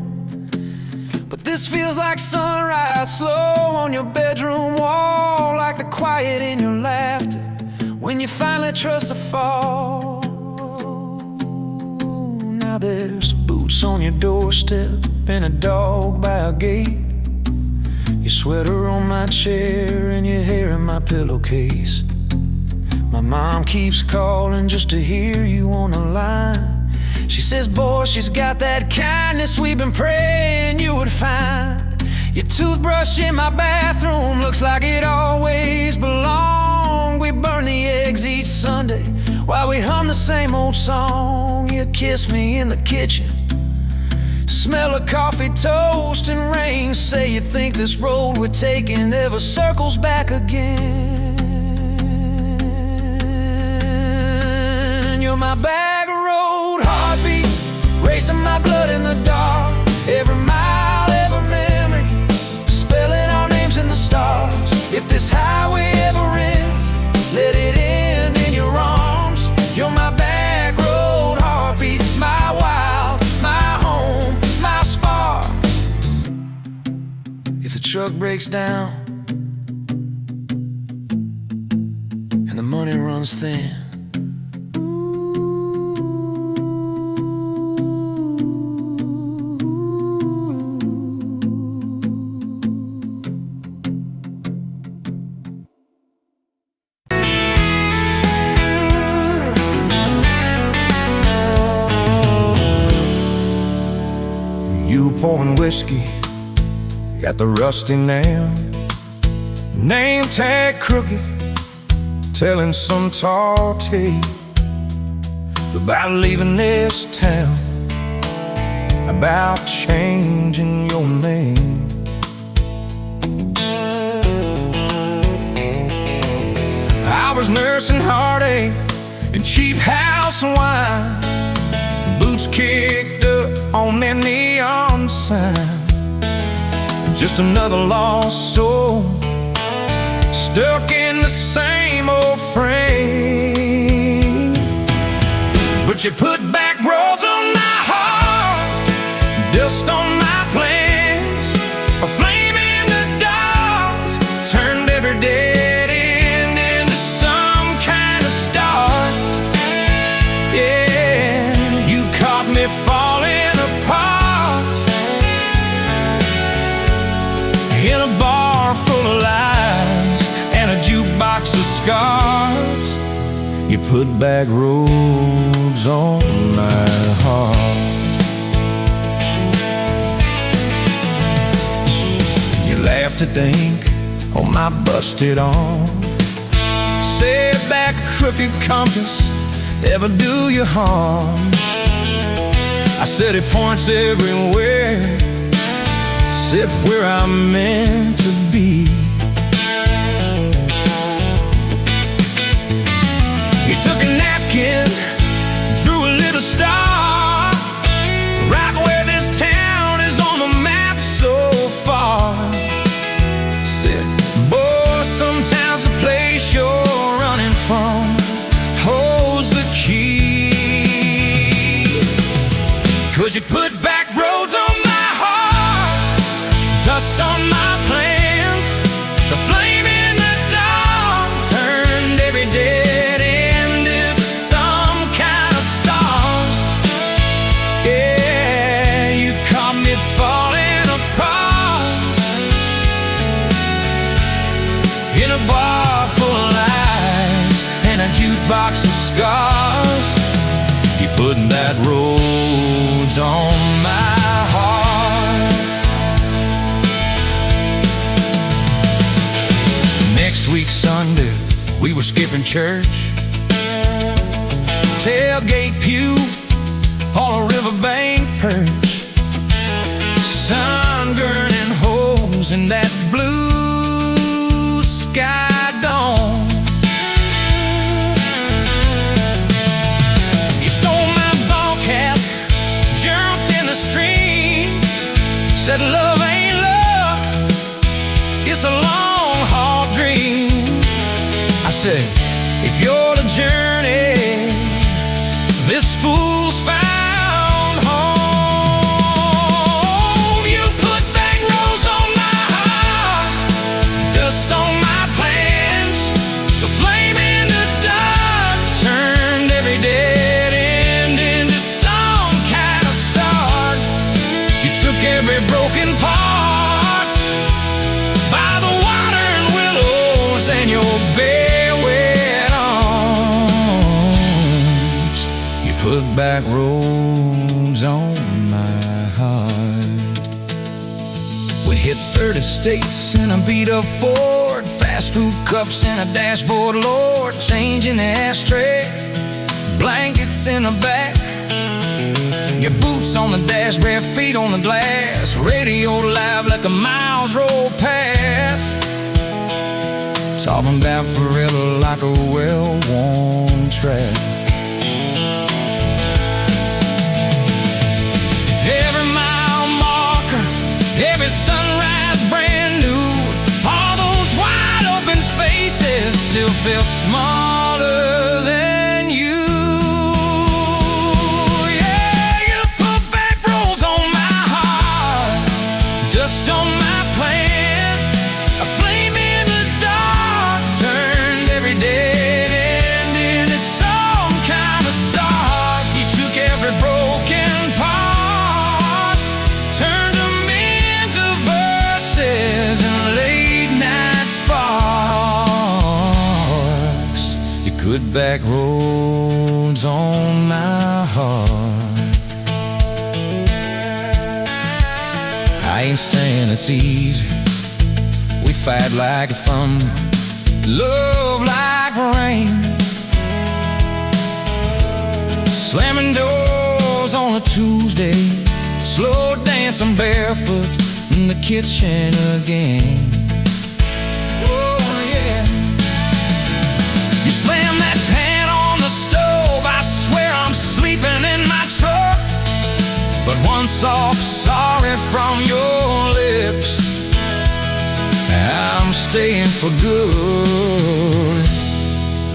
But this feels like sunrise, slow on your bedroom wall, like the quiet in your laughter when you finally trust a fall. Now there's boots on your doorstep and a dog by a gate. Your sweater on my chair and your hair in my pillowcase. My mom keeps calling just to hear you on the line. She says, boy, she's got that kindness we've been praying you would find. Your toothbrush in my bathroom looks like it always belonged. We burn the eggs each Sunday while we hum the same old song. You kiss me in the kitchen, smell of coffee, toast, and rain. Say you think this road we're taking ever circles back again. You're my back road heartbeat, racing my blood in the dark. Every mile, every memory, spelling our names in the stars. If this highway ever ends, let it end in your arms. You're my back road heartbeat, my wild, my home, my spark. If the truck breaks down and the money runs thin, you pouring whiskey, got the rusty nail, name tag crooked, telling some tall tale about leaving this town, about changing your name. I was nursing heartache and cheap house wine, boots kicked up on that neon sign. Just another lost soul, stuck in the same old frame. But you put back roads on my heart, dust on my plans, a flame in the dark, turned every dead end into some kind of start. Yeah, you caught me falling apart in a bar full of lies and a jukebox of scars. You put back roads on my heart. You laugh to think on my busted arm, said that crooked compass ever do you harm. I said it points everywhere except where I'm meant to be. You took a napkin, drew a little star, right where this town is on the map so far. Said, boy, sometimes the place you're running from holds the key. Could you put back roads on my heart, dust on my plans, in a bar full of lies and a jukebox of scars. You put that roads on my heart. Next week Sunday, we were skipping church, tailgate pew on a riverbank perch, sun burning holes in that blue sky dome. You stole my ball cap, jumped in the stream, said love ain't love, it's a long haul dream. I said, if you're the journey, this fool's found home. You put back roads on my heart, dust on my plans. The flame in the dark turned every dead end into some kind of start. You took every broken part by the water and willows and your bare wet arms. You put back roads on my heart. We hit 30 states in a beat-up Ford, fast food cups in a dashboard, Lord, change in the ashtray, blankets in the back, your boots on the dash, bare feet on the glass, radio live like a miles roll past, talking about forever like a well-worn track. Every mile marker, every sunrise brand new, all those wide open spaces still felt smaller than you. Yeah, you put back roads on my heart, dust on my plans, a flame in the dark turned every dead end into some kind of start. You took every broken part, turned them into verses and late night sparks. You put back roads on my heart. I ain't saying it's easy. We fight like thunder, love like rain, slamming doors on a Tuesday, slow dancing barefoot in the kitchen again. Oh yeah. You slam that pan on the stove, I swear I'm sleeping in my truck, but one soft sorry from your lips, I'm staying for good.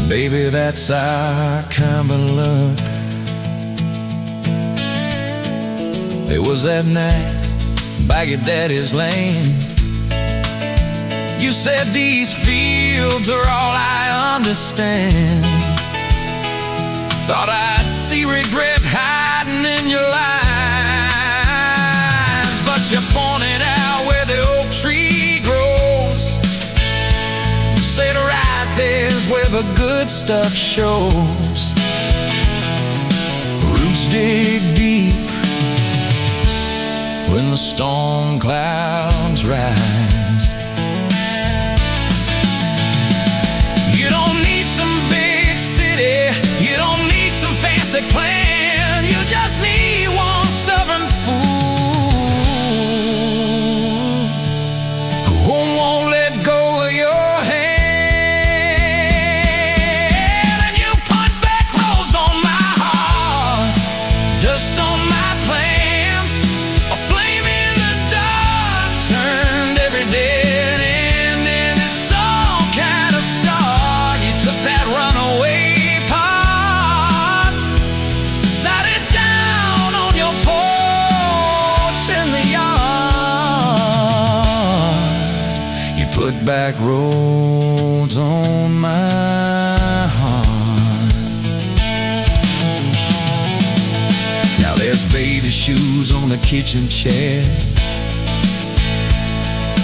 Baby, that's our kind of luck. It was that night by your daddy's land. You said these fields are all I understand. Thought I'd see regret hiding in your eyes, but you pointed out where the oak tree grows, said right there's where the good stuff shows. Roots dig deep when the storm clouds rise. You don't need some big city, you don't need some fancy plan, you just need one stubborn fool who won't let go of your hand. And you put back roads on my heart, dust on my plans, a flame in the dark turned every dead end into some kind of star. You took that runaway part, sat it down on your porch in the yard. You put back roads on my heart. Now there's baby shoes on the kitchen chair,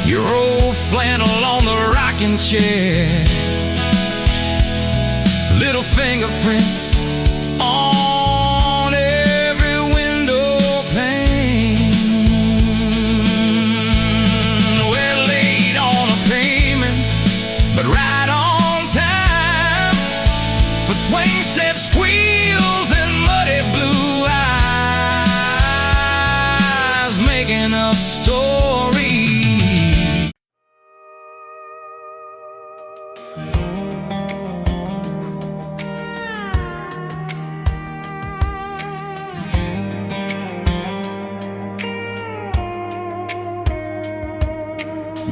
your old flannel on the rocking chair, little fingerprints on every window pane. We're late on a payment, but right on time for swing set squeals and muddy blue eyes making up stories.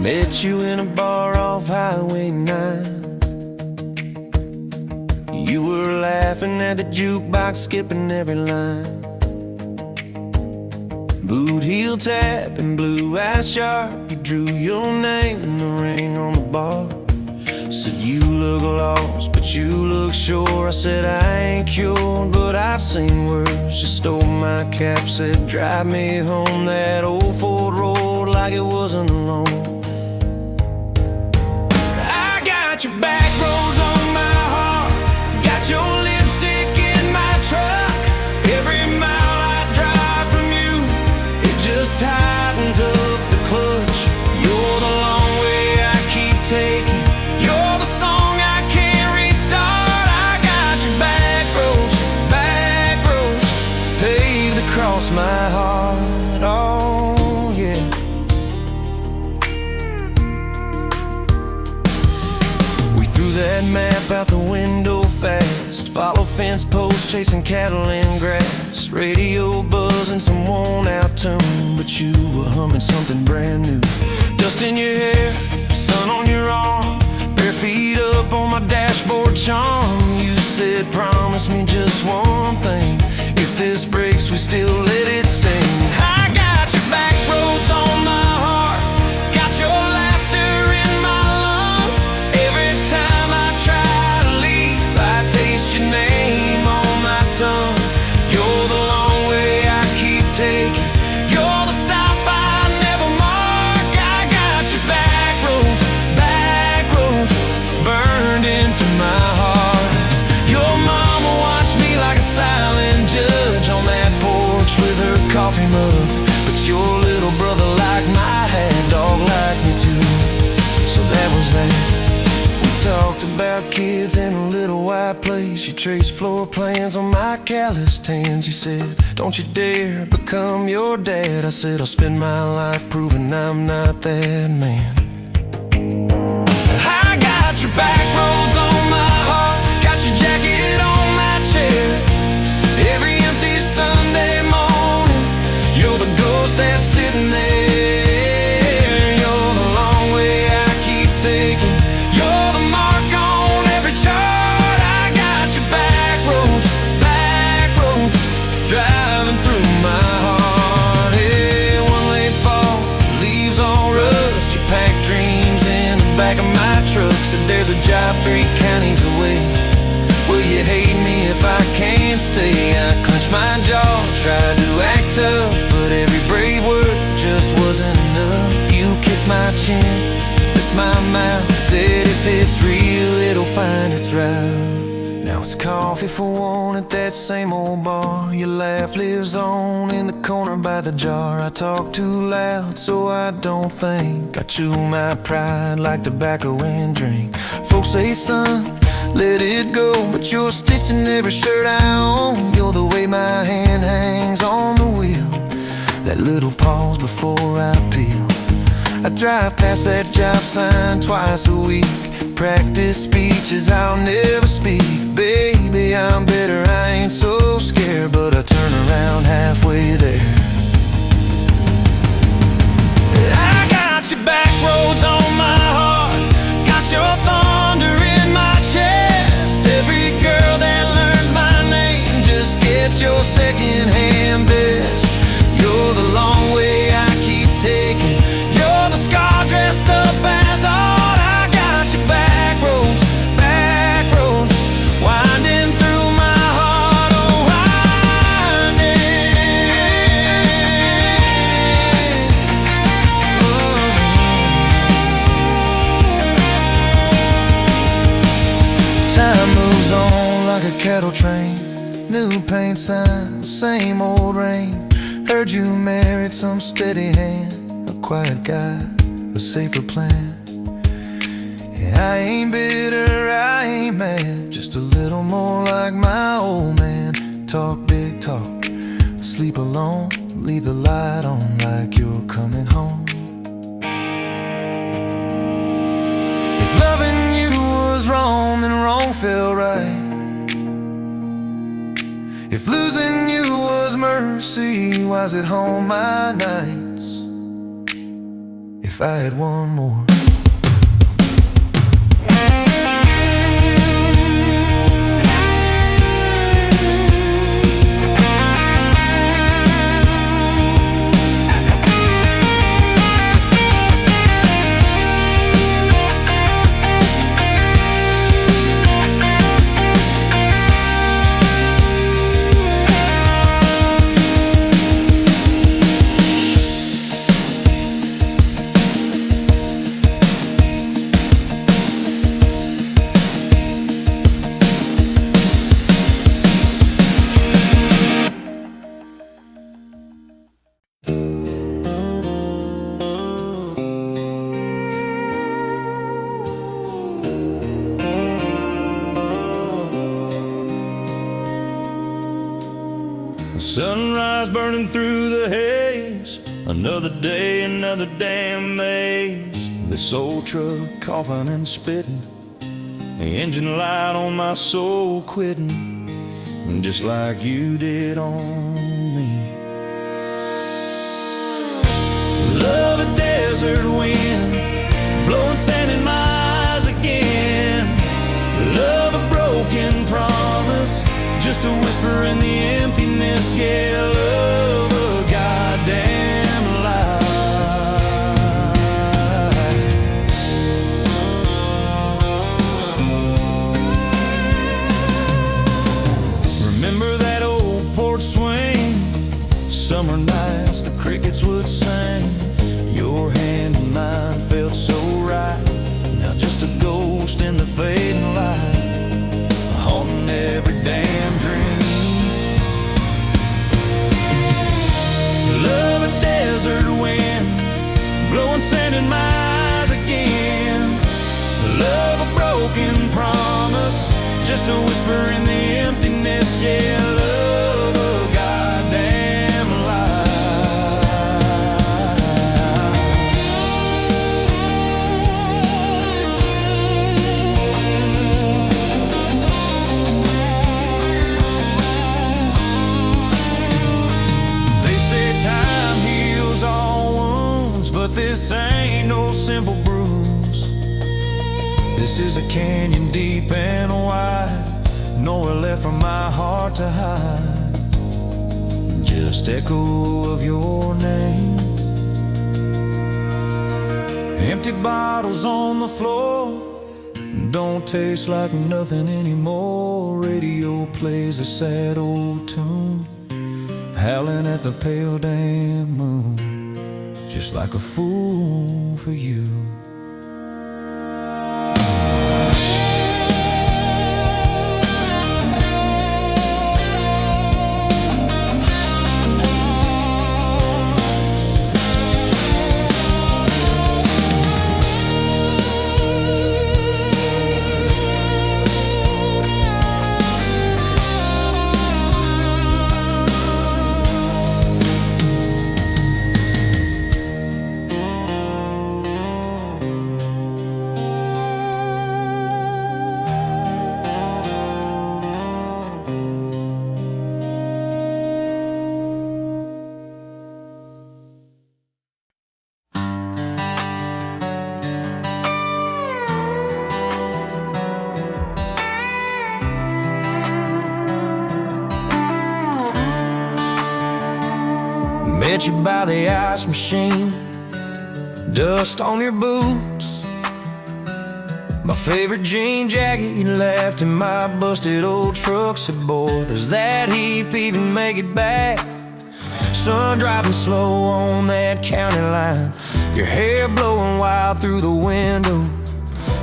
Met you in a bar off Highway 9. You were laughing at the jukebox, skipping every line. Boot heel tap and blue eyes sharp. You drew your name in the ring on the bar. Said you look lost, but you look sure. I said I ain't cured, but I've seen worse. You stole my cap, said drive me home that old Ford road like it wasn't alone. Got your back roads on my heart, got your lipstick in my truck. Every mile I drive from you, it just tightens up the clutch. You're the long way I keep taking, you're the song I can't restart. I got your back roads paved across my heart. Oh yeah. That map out the window fast, follow fence posts, chasing cattle in grass. Radio buzzing some worn out tune, but you were humming something brand new. Dust in your hair, sun on your arm, bare feet up on my dashboard charm. You said promise me just one thing, if this breaks we still let it sting. I got your back roads on my heart, got your laughter in my lungs. Every time I try to leave, I taste your name on my tongue. You're the long way I keep taking, you're the stop I never mark. I got your back roads burned into my heart. Your mama watched me like a silent judge on that porch with her coffee mug, but your little brother liked my hat, dog liked me too. So that was that. Talked about kids in a little white place. You traced floor plans on my calloused hands. You said, don't you dare become your dad. I said, I'll spend my life proving I'm not that man. I got your back roads on my heart, got your jacket on my chair. Every empty Sunday morning, you're the ghost that's sitting there. You're the long way I keep taking, you're the mark on every chart. I got your back roads driving through my heart. Hey, one late fall, leaves all rust. You pack dreams in the back of my truck. Said there's a job 3 counties away. Will you hate me if I can't stay? I clenched my jaw, tried to act tough, but every brave word just wasn't enough. You kissed my chin, my mouth, said if it's real it'll find its route. Now it's coffee for one at that same old bar. Your laugh lives on in the corner by the jar. I talk too loud so I don't think, I chew my pride like tobacco and drink. Folks say son, let it go, but you're stitched in every shirt I own. You're the way my hand hangs on the wheel, that little pause before I peel. I drive past that job sign twice a week, practice speeches I'll never speak. Baby, I'm better, I ain't so scared, but I turn around halfway there. I got your back roads on my heart, got your thunder in my chest. Every girl that learns my name just gets your second-hand best. You're the long way I keep taking, you're the scar dressed up as art. I got your back roads winding through my heart. Oh, winding. Oh. kettle train, new paint sign, the same old rain. Heard you married some steady hand, a quiet guy, a safer plan. Yeah, I ain't bitter, I ain't mad, just a little more like my old man. Talk big talk, sleep alone, leave the light on like you're coming home. If loving you was wrong, then wrong felt right. If losing you was mercy, why's it home my nights? If I had one more. Sunrise burning through the haze, another day, another damn maze. This old truck coughing and spitting, the engine light on my soul quitting, just like you did on me. Love a desert wind, blowing sand in my eyes again. Love a broken promise, just a whisper in the emptiness. Yeah, love a goddamn lie. Remember that old porch swing, summer nights the crickets would sing. Your hand in mine felt so right, now just a ghost in the fading light, haunting every damn dream. Love a desert wind, blowing sand in my eyes again. Love a broken promise, just a whisper in the emptiness. Yeah, love a goddamn lie. But this ain't no simple bruise. This is a canyon deep and wide, nowhere left for my heart to hide. Just echo of your name. Empty bottles on the floor, don't taste like nothing anymore. Radio plays a sad old tune, howling at the pale damn moon, just like a fool for you. Met you by the ice machine, dust on your boots, my favorite jean jacket you left in my busted old truck. Said, boy, does that heap even make it back? Sun driving slow on that county line, your hair blowing wild through the window,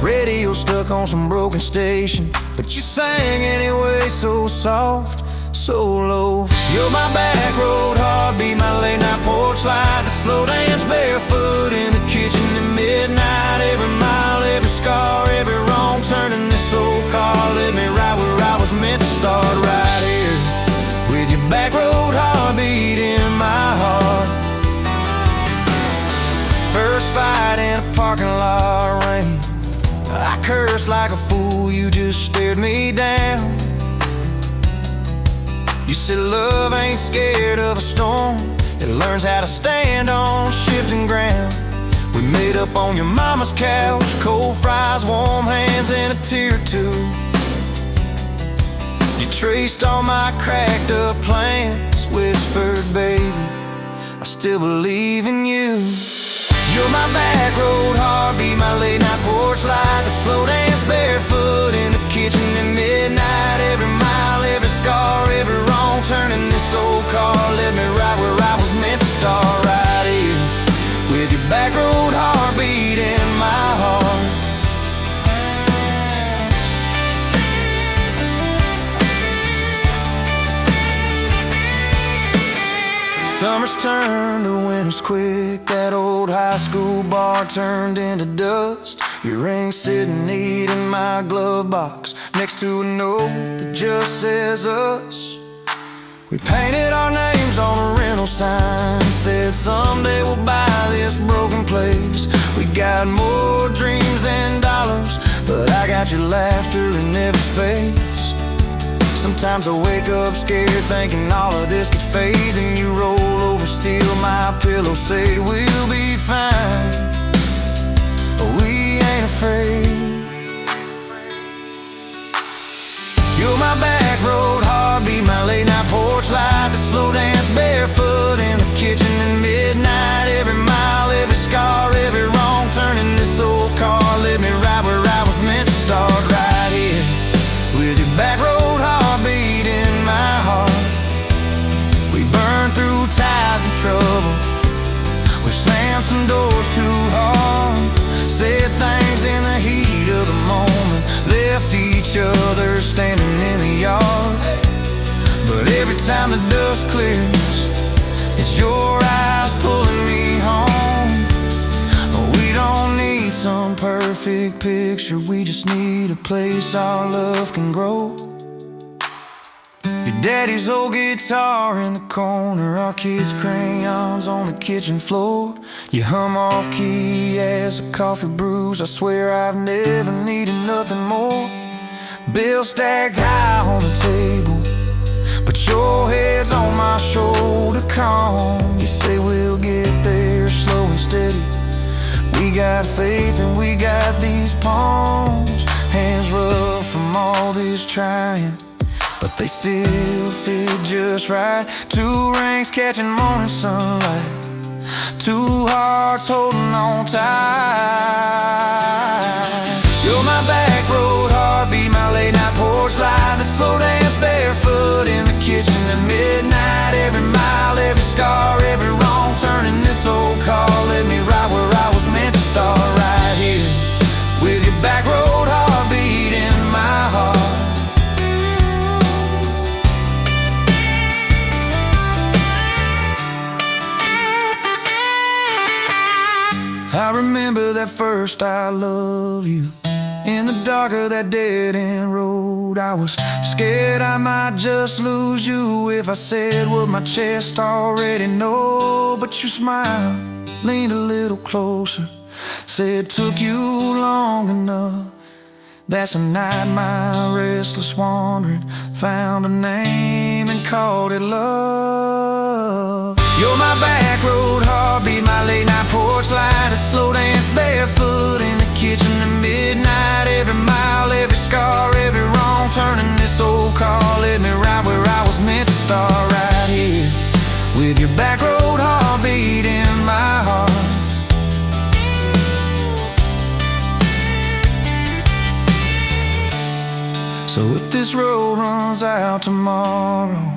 Radio stuck on some broken station, but you sang anyway, so soft, so low. You're my back road heartbeat, my late night porch light, the slow dance barefoot in the kitchen at midnight. Every mile, every scar, every wrong turn in this old car led me right where I was meant to start, right here with your back road heartbeat in my heart. First fight in a parking lot rain, I cursed like a fool, you just stared me down. You said love ain't scared of a storm, it learns how to stand on shifting ground. We made up on your mama's couch, cold fries, warm hands, and a tear or two. You traced all my cracked up plans, whispered, baby, I still believe in you. You're my back road heartbeat, my late night porch light, the slow dance barefoot in the kitchen at midnight. Every mile, every scar, every wrong turn in this old car led me right where I was meant to start, right here with your back road heartbeat in my heart. Summers turned to winters quick, that old high school bar turned into dust. Your ring sitting neat in my glove box, next to a note that just says us. We painted our names on a rental sign, said someday we'll buy this broken place. We got more dreams than dollars, but I got your laughter in every space. Sometimes I wake up scared thinking all of this could fade, then you roll over, steal my pillow, say we'll be fine, but we ain't afraid. You're my back road heartbeat, my late night porch light, the slow dance barefoot in the kitchen at midnight. Every mile, every scar, every wrong turn in this old car led me right where I was meant to start, right here with your back road heartbeat in my heart. We burned through ties and trouble, we slammed some doors too hard, said things in the heat of the moment, left each other standing in the yard. But every time the dust clears, it's your eyes pulling me home. We don't need some perfect picture, we just need a place our love can grow. Your daddy's old guitar in the corner, our kids' crayons on the kitchen floor. You hum off key as the coffee brews, I swear I've never needed nothing more. Bills stacked high on the table, but your head's on my shoulder, calm. You say we'll get there slow and steady. We got faith and we got these palms, hands rough from all this trying, but they still fit just right. Two rings catching morning sunlight, two hearts holding on tight. You're my back road heartbeat, my late night porch light, that slow dance barefoot in the kitchen at midnight. Every mile, every scar, every wrong turn in this old car led me right where I was meant to start, right here with your back road heartbeat in my heart. I remember that first I love you, in the dark of that dead-end road. I was scared I might just lose you if I said what my chest already know. But you smiled, leaned a little closer, said took you long enough. That's the night my restless wandering found a name and called it love. You're my back road heartbeat, my late night porch light, a slow dance barefoot in the kitchen at midnight. Every mile, every scar, every wrong turn in this old car led me right where I was meant to start, right here with your back road heartbeat in my heart. So if this road runs out tomorrow,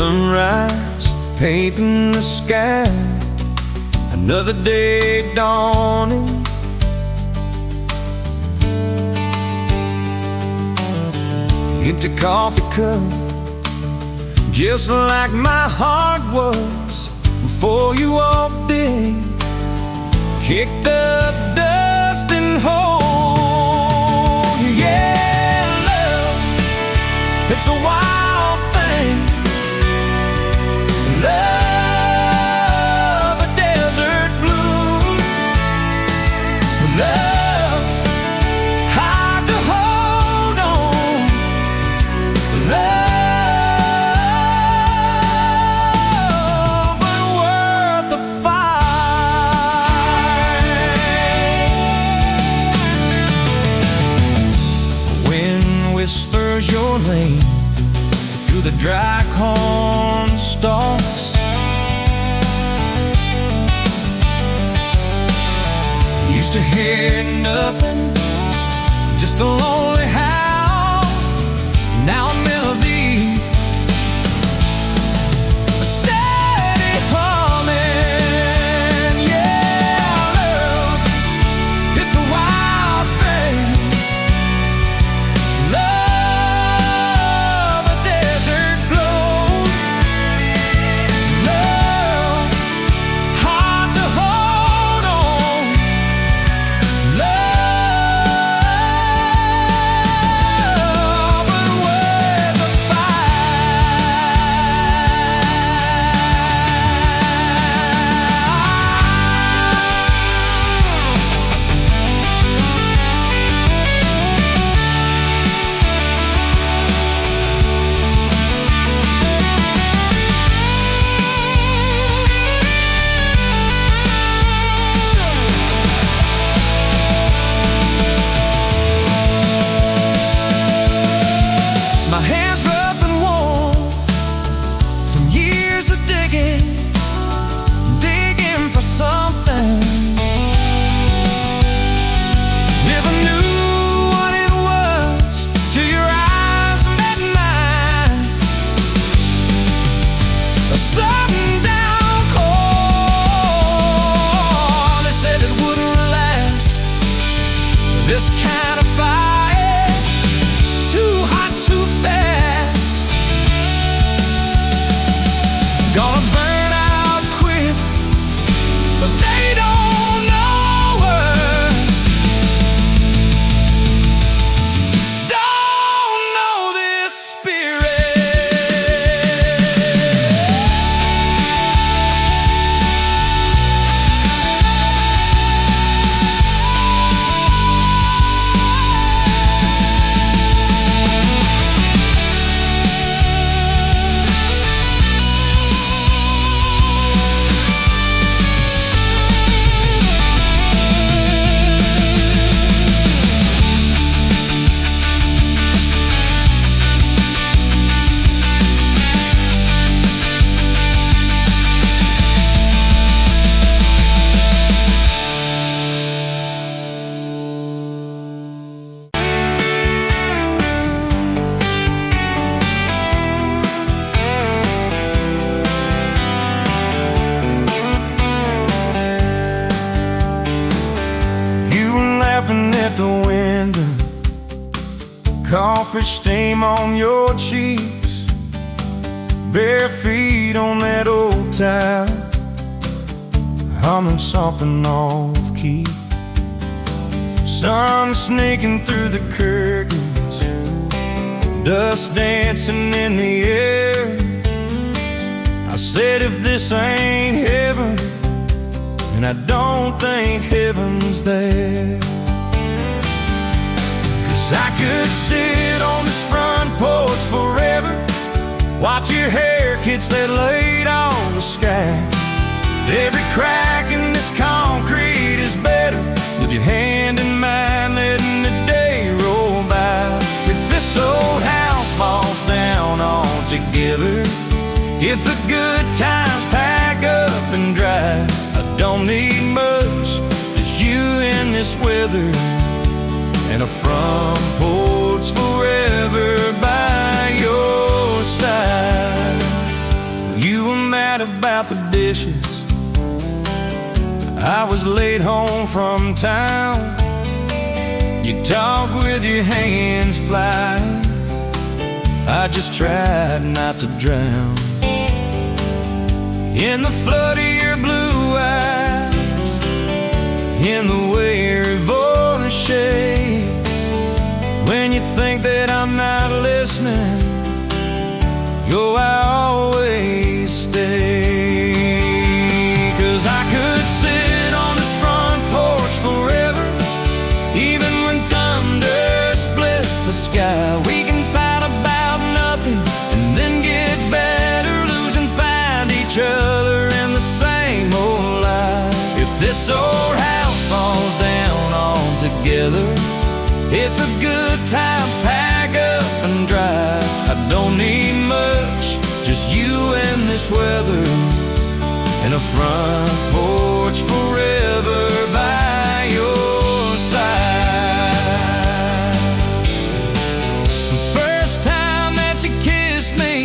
Sunrise painting the sky, another day dawning. Empty coffee cup, just like my heart was before you walked in. Kicked up dust and hold you. Yeah, love, it's a wild thing. Love, a desert bloom. Love, hard to hold on. Love, but worth the fight. Wind whispers your name through the dry corn stalks. Used to hear nothing, just the lonely howl. Now a melody, a steady humming. Yeah, love, it's the wild thing. Love, a desert glow. Love, hard to hold on. Love, but worth the My hands rough and warm from years of digging for something. Never knew what it was till your eyes met mine. A sudden downpour, they said it wouldn't last. This kind of fire, too hot, too fast. Gonna burn out quick, but they don't know us. Don't know this at the window, coffee stain on your cheeks, bare feet on that old tile, humming something off key. Sun snaking through the curtains, dust dancing in the air. I said if this ain't heaven, and I don't think heaven's there. I could sit on this front porch forever, watch your hair kids that laid on the sky. Every crack in this concrete is better with your hand in mine, letting the day roll by. If this old house falls down altogether, if the good times pack up and drive, I don't need much, just you in this weather, and a front porch forever by your side. dishes. I was late home from town. You talk with your hands flying. I just tried not to drown in the flood of your blue eyes, in the way your voice shakes. When you think that I'm not listening, yo, I always stay. 'Cause I could sit on this front porch forever, even when thunder splits the sky. We can fight about nothing and then get better, lose and find each other in the same old life. If this old house falls down altogether, if the good times pack up and drive, I don't need much, just you and this weather, and a front porch forever by your side. The first time that you kissed me,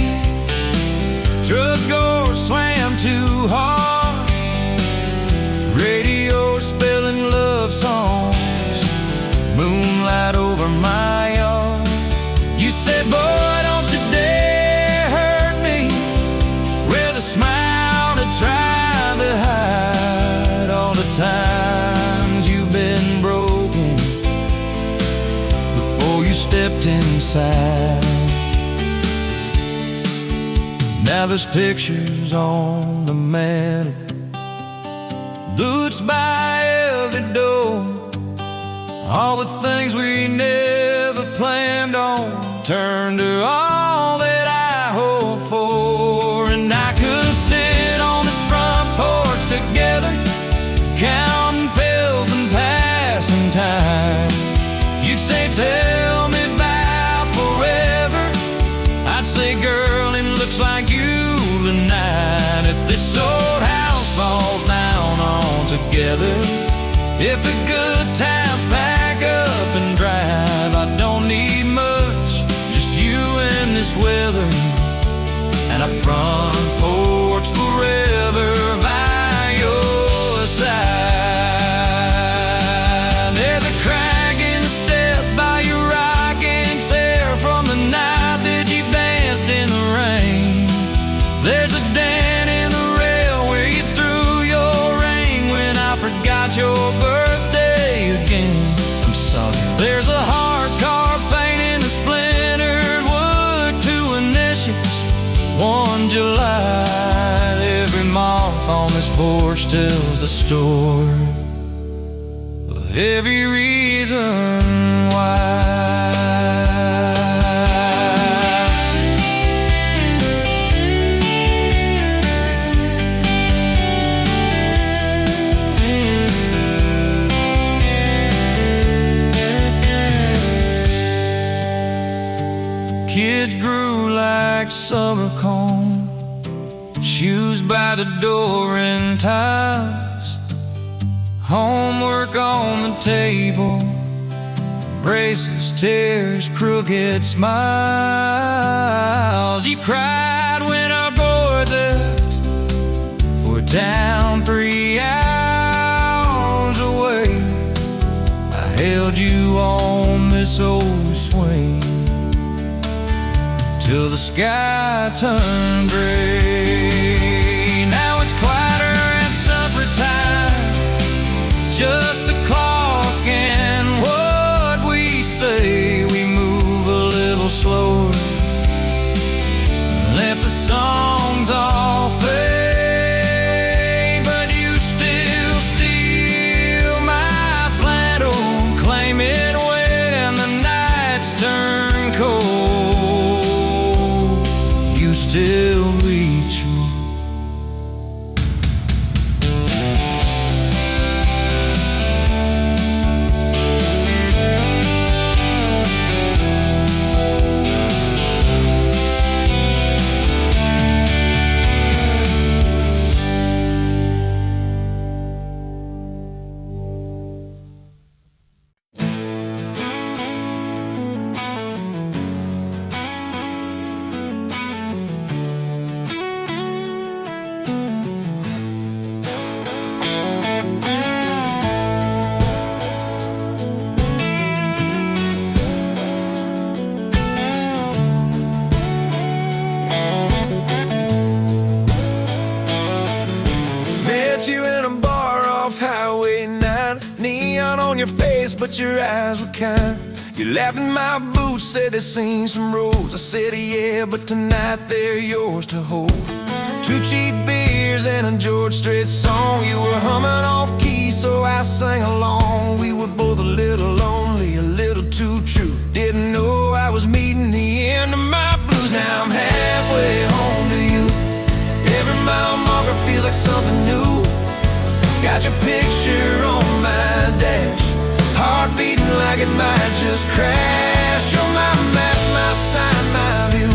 truck door slammed too hard, radio spelling love songs, moonlight over my yard. You said, boy, don't you dare hurt me, with a smile to try to hide all the times you've been broken before you stepped inside. Now there's pictures on the mantle, boots by every door, all the things we never planned on turned to all that I hope for. And I could sit on this front porch together, counting pills and passing time. You'd say, tell me about forever. I'd say, girl, it looks like you tonight. If this old house falls down altogether, if the good times pack up and drive, I don't need much, just you and this weather, and a front porch forever by your side. There's a crack in the step by your rocking chair from the night that you danced in the rain. There's a dent in the rail where you threw your ring when I forgot your birthday again. I'm sorry. There's a hard carved fate in the splintered wood, two initials, 1 July. Every mark on this porch tells the story of every reason why. Kids grew like summer corn, shoes by the door and ties, homework on the table, braces, tears, crooked smiles. You cried when our boy left for a town 3 hours away. I held you on this old swing till the sky turned gray. Now it's quieter at supper time, just the clock and what we say. We move a little slower, let the songs all fade, but you still steal my flannel, claim it when the nights turn cold. You still reach me. but your eyes were kind. You laughed in my boots, said they'd seen some roads. I said yeah, but tonight they're yours to hold. 2 cheap beers and a George Strait song. You were humming off key, so I sang along. We were both a little lonely, a little too true. Didn't know I was meeting the end of my blues. Now I'm halfway home to you. Every mile marker feels like something new. Got your picture on my dash, heart beating like it might just crash. You're my map, my sign, my view.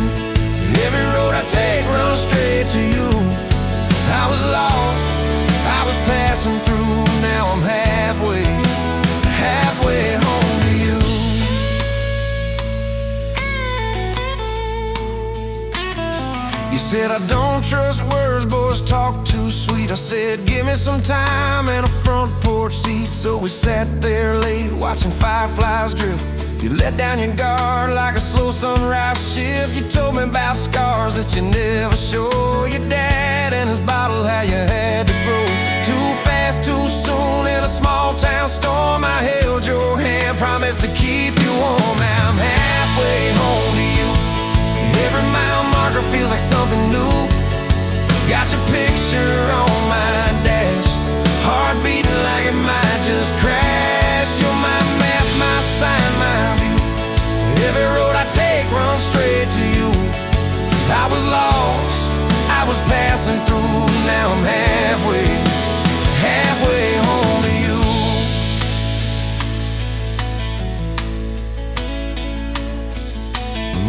Every road I take runs straight to you. I was lost, I was passing through. Now I'm halfway home to you. You said I don't trust words, boys talk too sweet. I said give me some time and a front porch seat. So we sat there late watching fireflies drift. You let down your guard like a slow sunrise shift. You told me about scars that you never show. Your dad and his bottle, how you had to grow too fast, too soon in a small town storm. I held your hand, promised to keep you warm. Now I'm halfway home to you. Every mile marker feels like something new. Got your picture on my dash, heart beating like it might just crash. You're my map, my sign, my view. Every road I take runs straight to you. I was lost, I was passing through. Now I'm halfway home to you.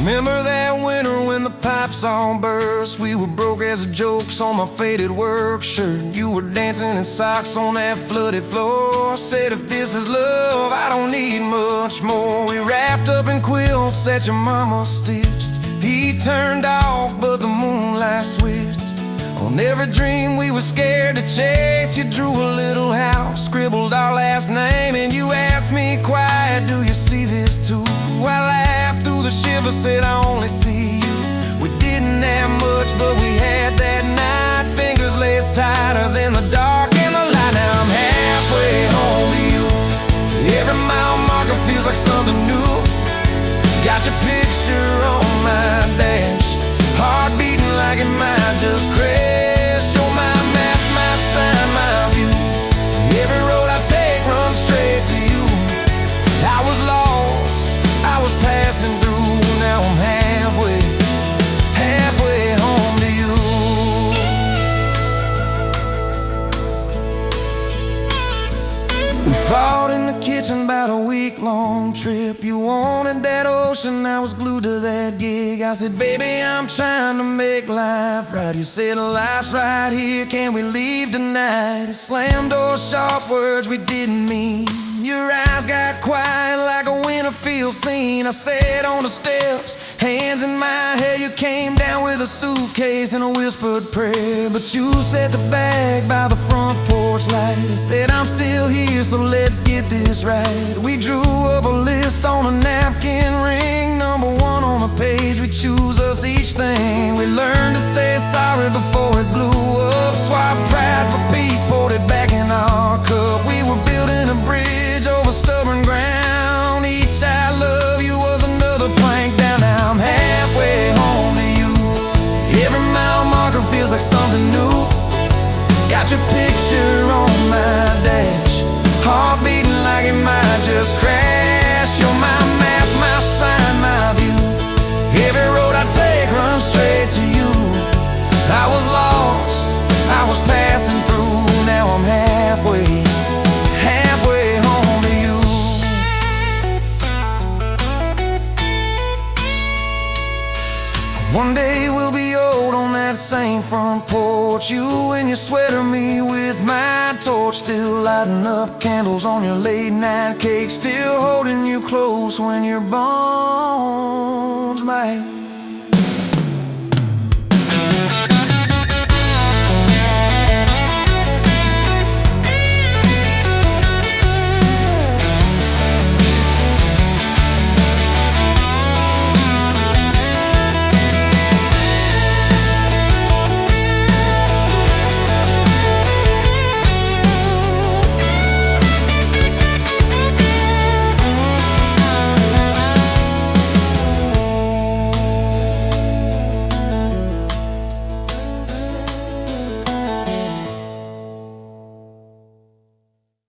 Remember that winter when the pipes all burst? We were broke as the jokes on my faded work shirt. You were dancing in socks on that flooded floor. Said if this is love, I don't need much more. We wrapped up in quilts that your mama stitched. He turned off, but the moonlight switched. On every dream we were scared to chase, you drew a little house, scribbled our last name, and you asked me quiet, do you see this too? I laughed through the shiver, said I only see you. We didn't have much, but we had that night. Fingers laced tighter than the dark and the light. Now I'm halfway home to you. Every mile marker feels like something new. Got your picture on my dash, heart beating like it might just crash. You're my map, my sign, my view. Every road I take runs straight to you. I was lost, I was passing through. Now I'm halfway home to you. We fought in the kitchen about a week-long trip. You wanted that ocean, I was glued to that gig. I said, baby, I'm trying to make life right. You said, life's right here, can we leave tonight? It slammed doors, sharp words we didn't mean. Your eyes got quiet like a winter field scene. I sat on the steps, hands in my hair. You came down with a suitcase and a whispered prayer. But you set the bag by the front porch light and said, I'm still here, so let's get this right. We drew up a list on a napkin ring, number 1 on the page. We choose us each thing. We learned to say sorry before it blew up. Swap pride for peace, poured it back in our cup. We were building a bridge over stubborn ground. Each I love you was another plank down. Now I'm halfway home to you. Every mile marker feels like something new. Got your picture on my dash, heart beating like it might just crash. You're my map, my sign, my view. Every road I take runs straight to you. I was lost, I was passing through. Now I'm halfway home to you. One day we'll be old on that same front porch. You in your sweater, me with my torch. Still lighting up candles on your late night cake. Still holding you close when your bones might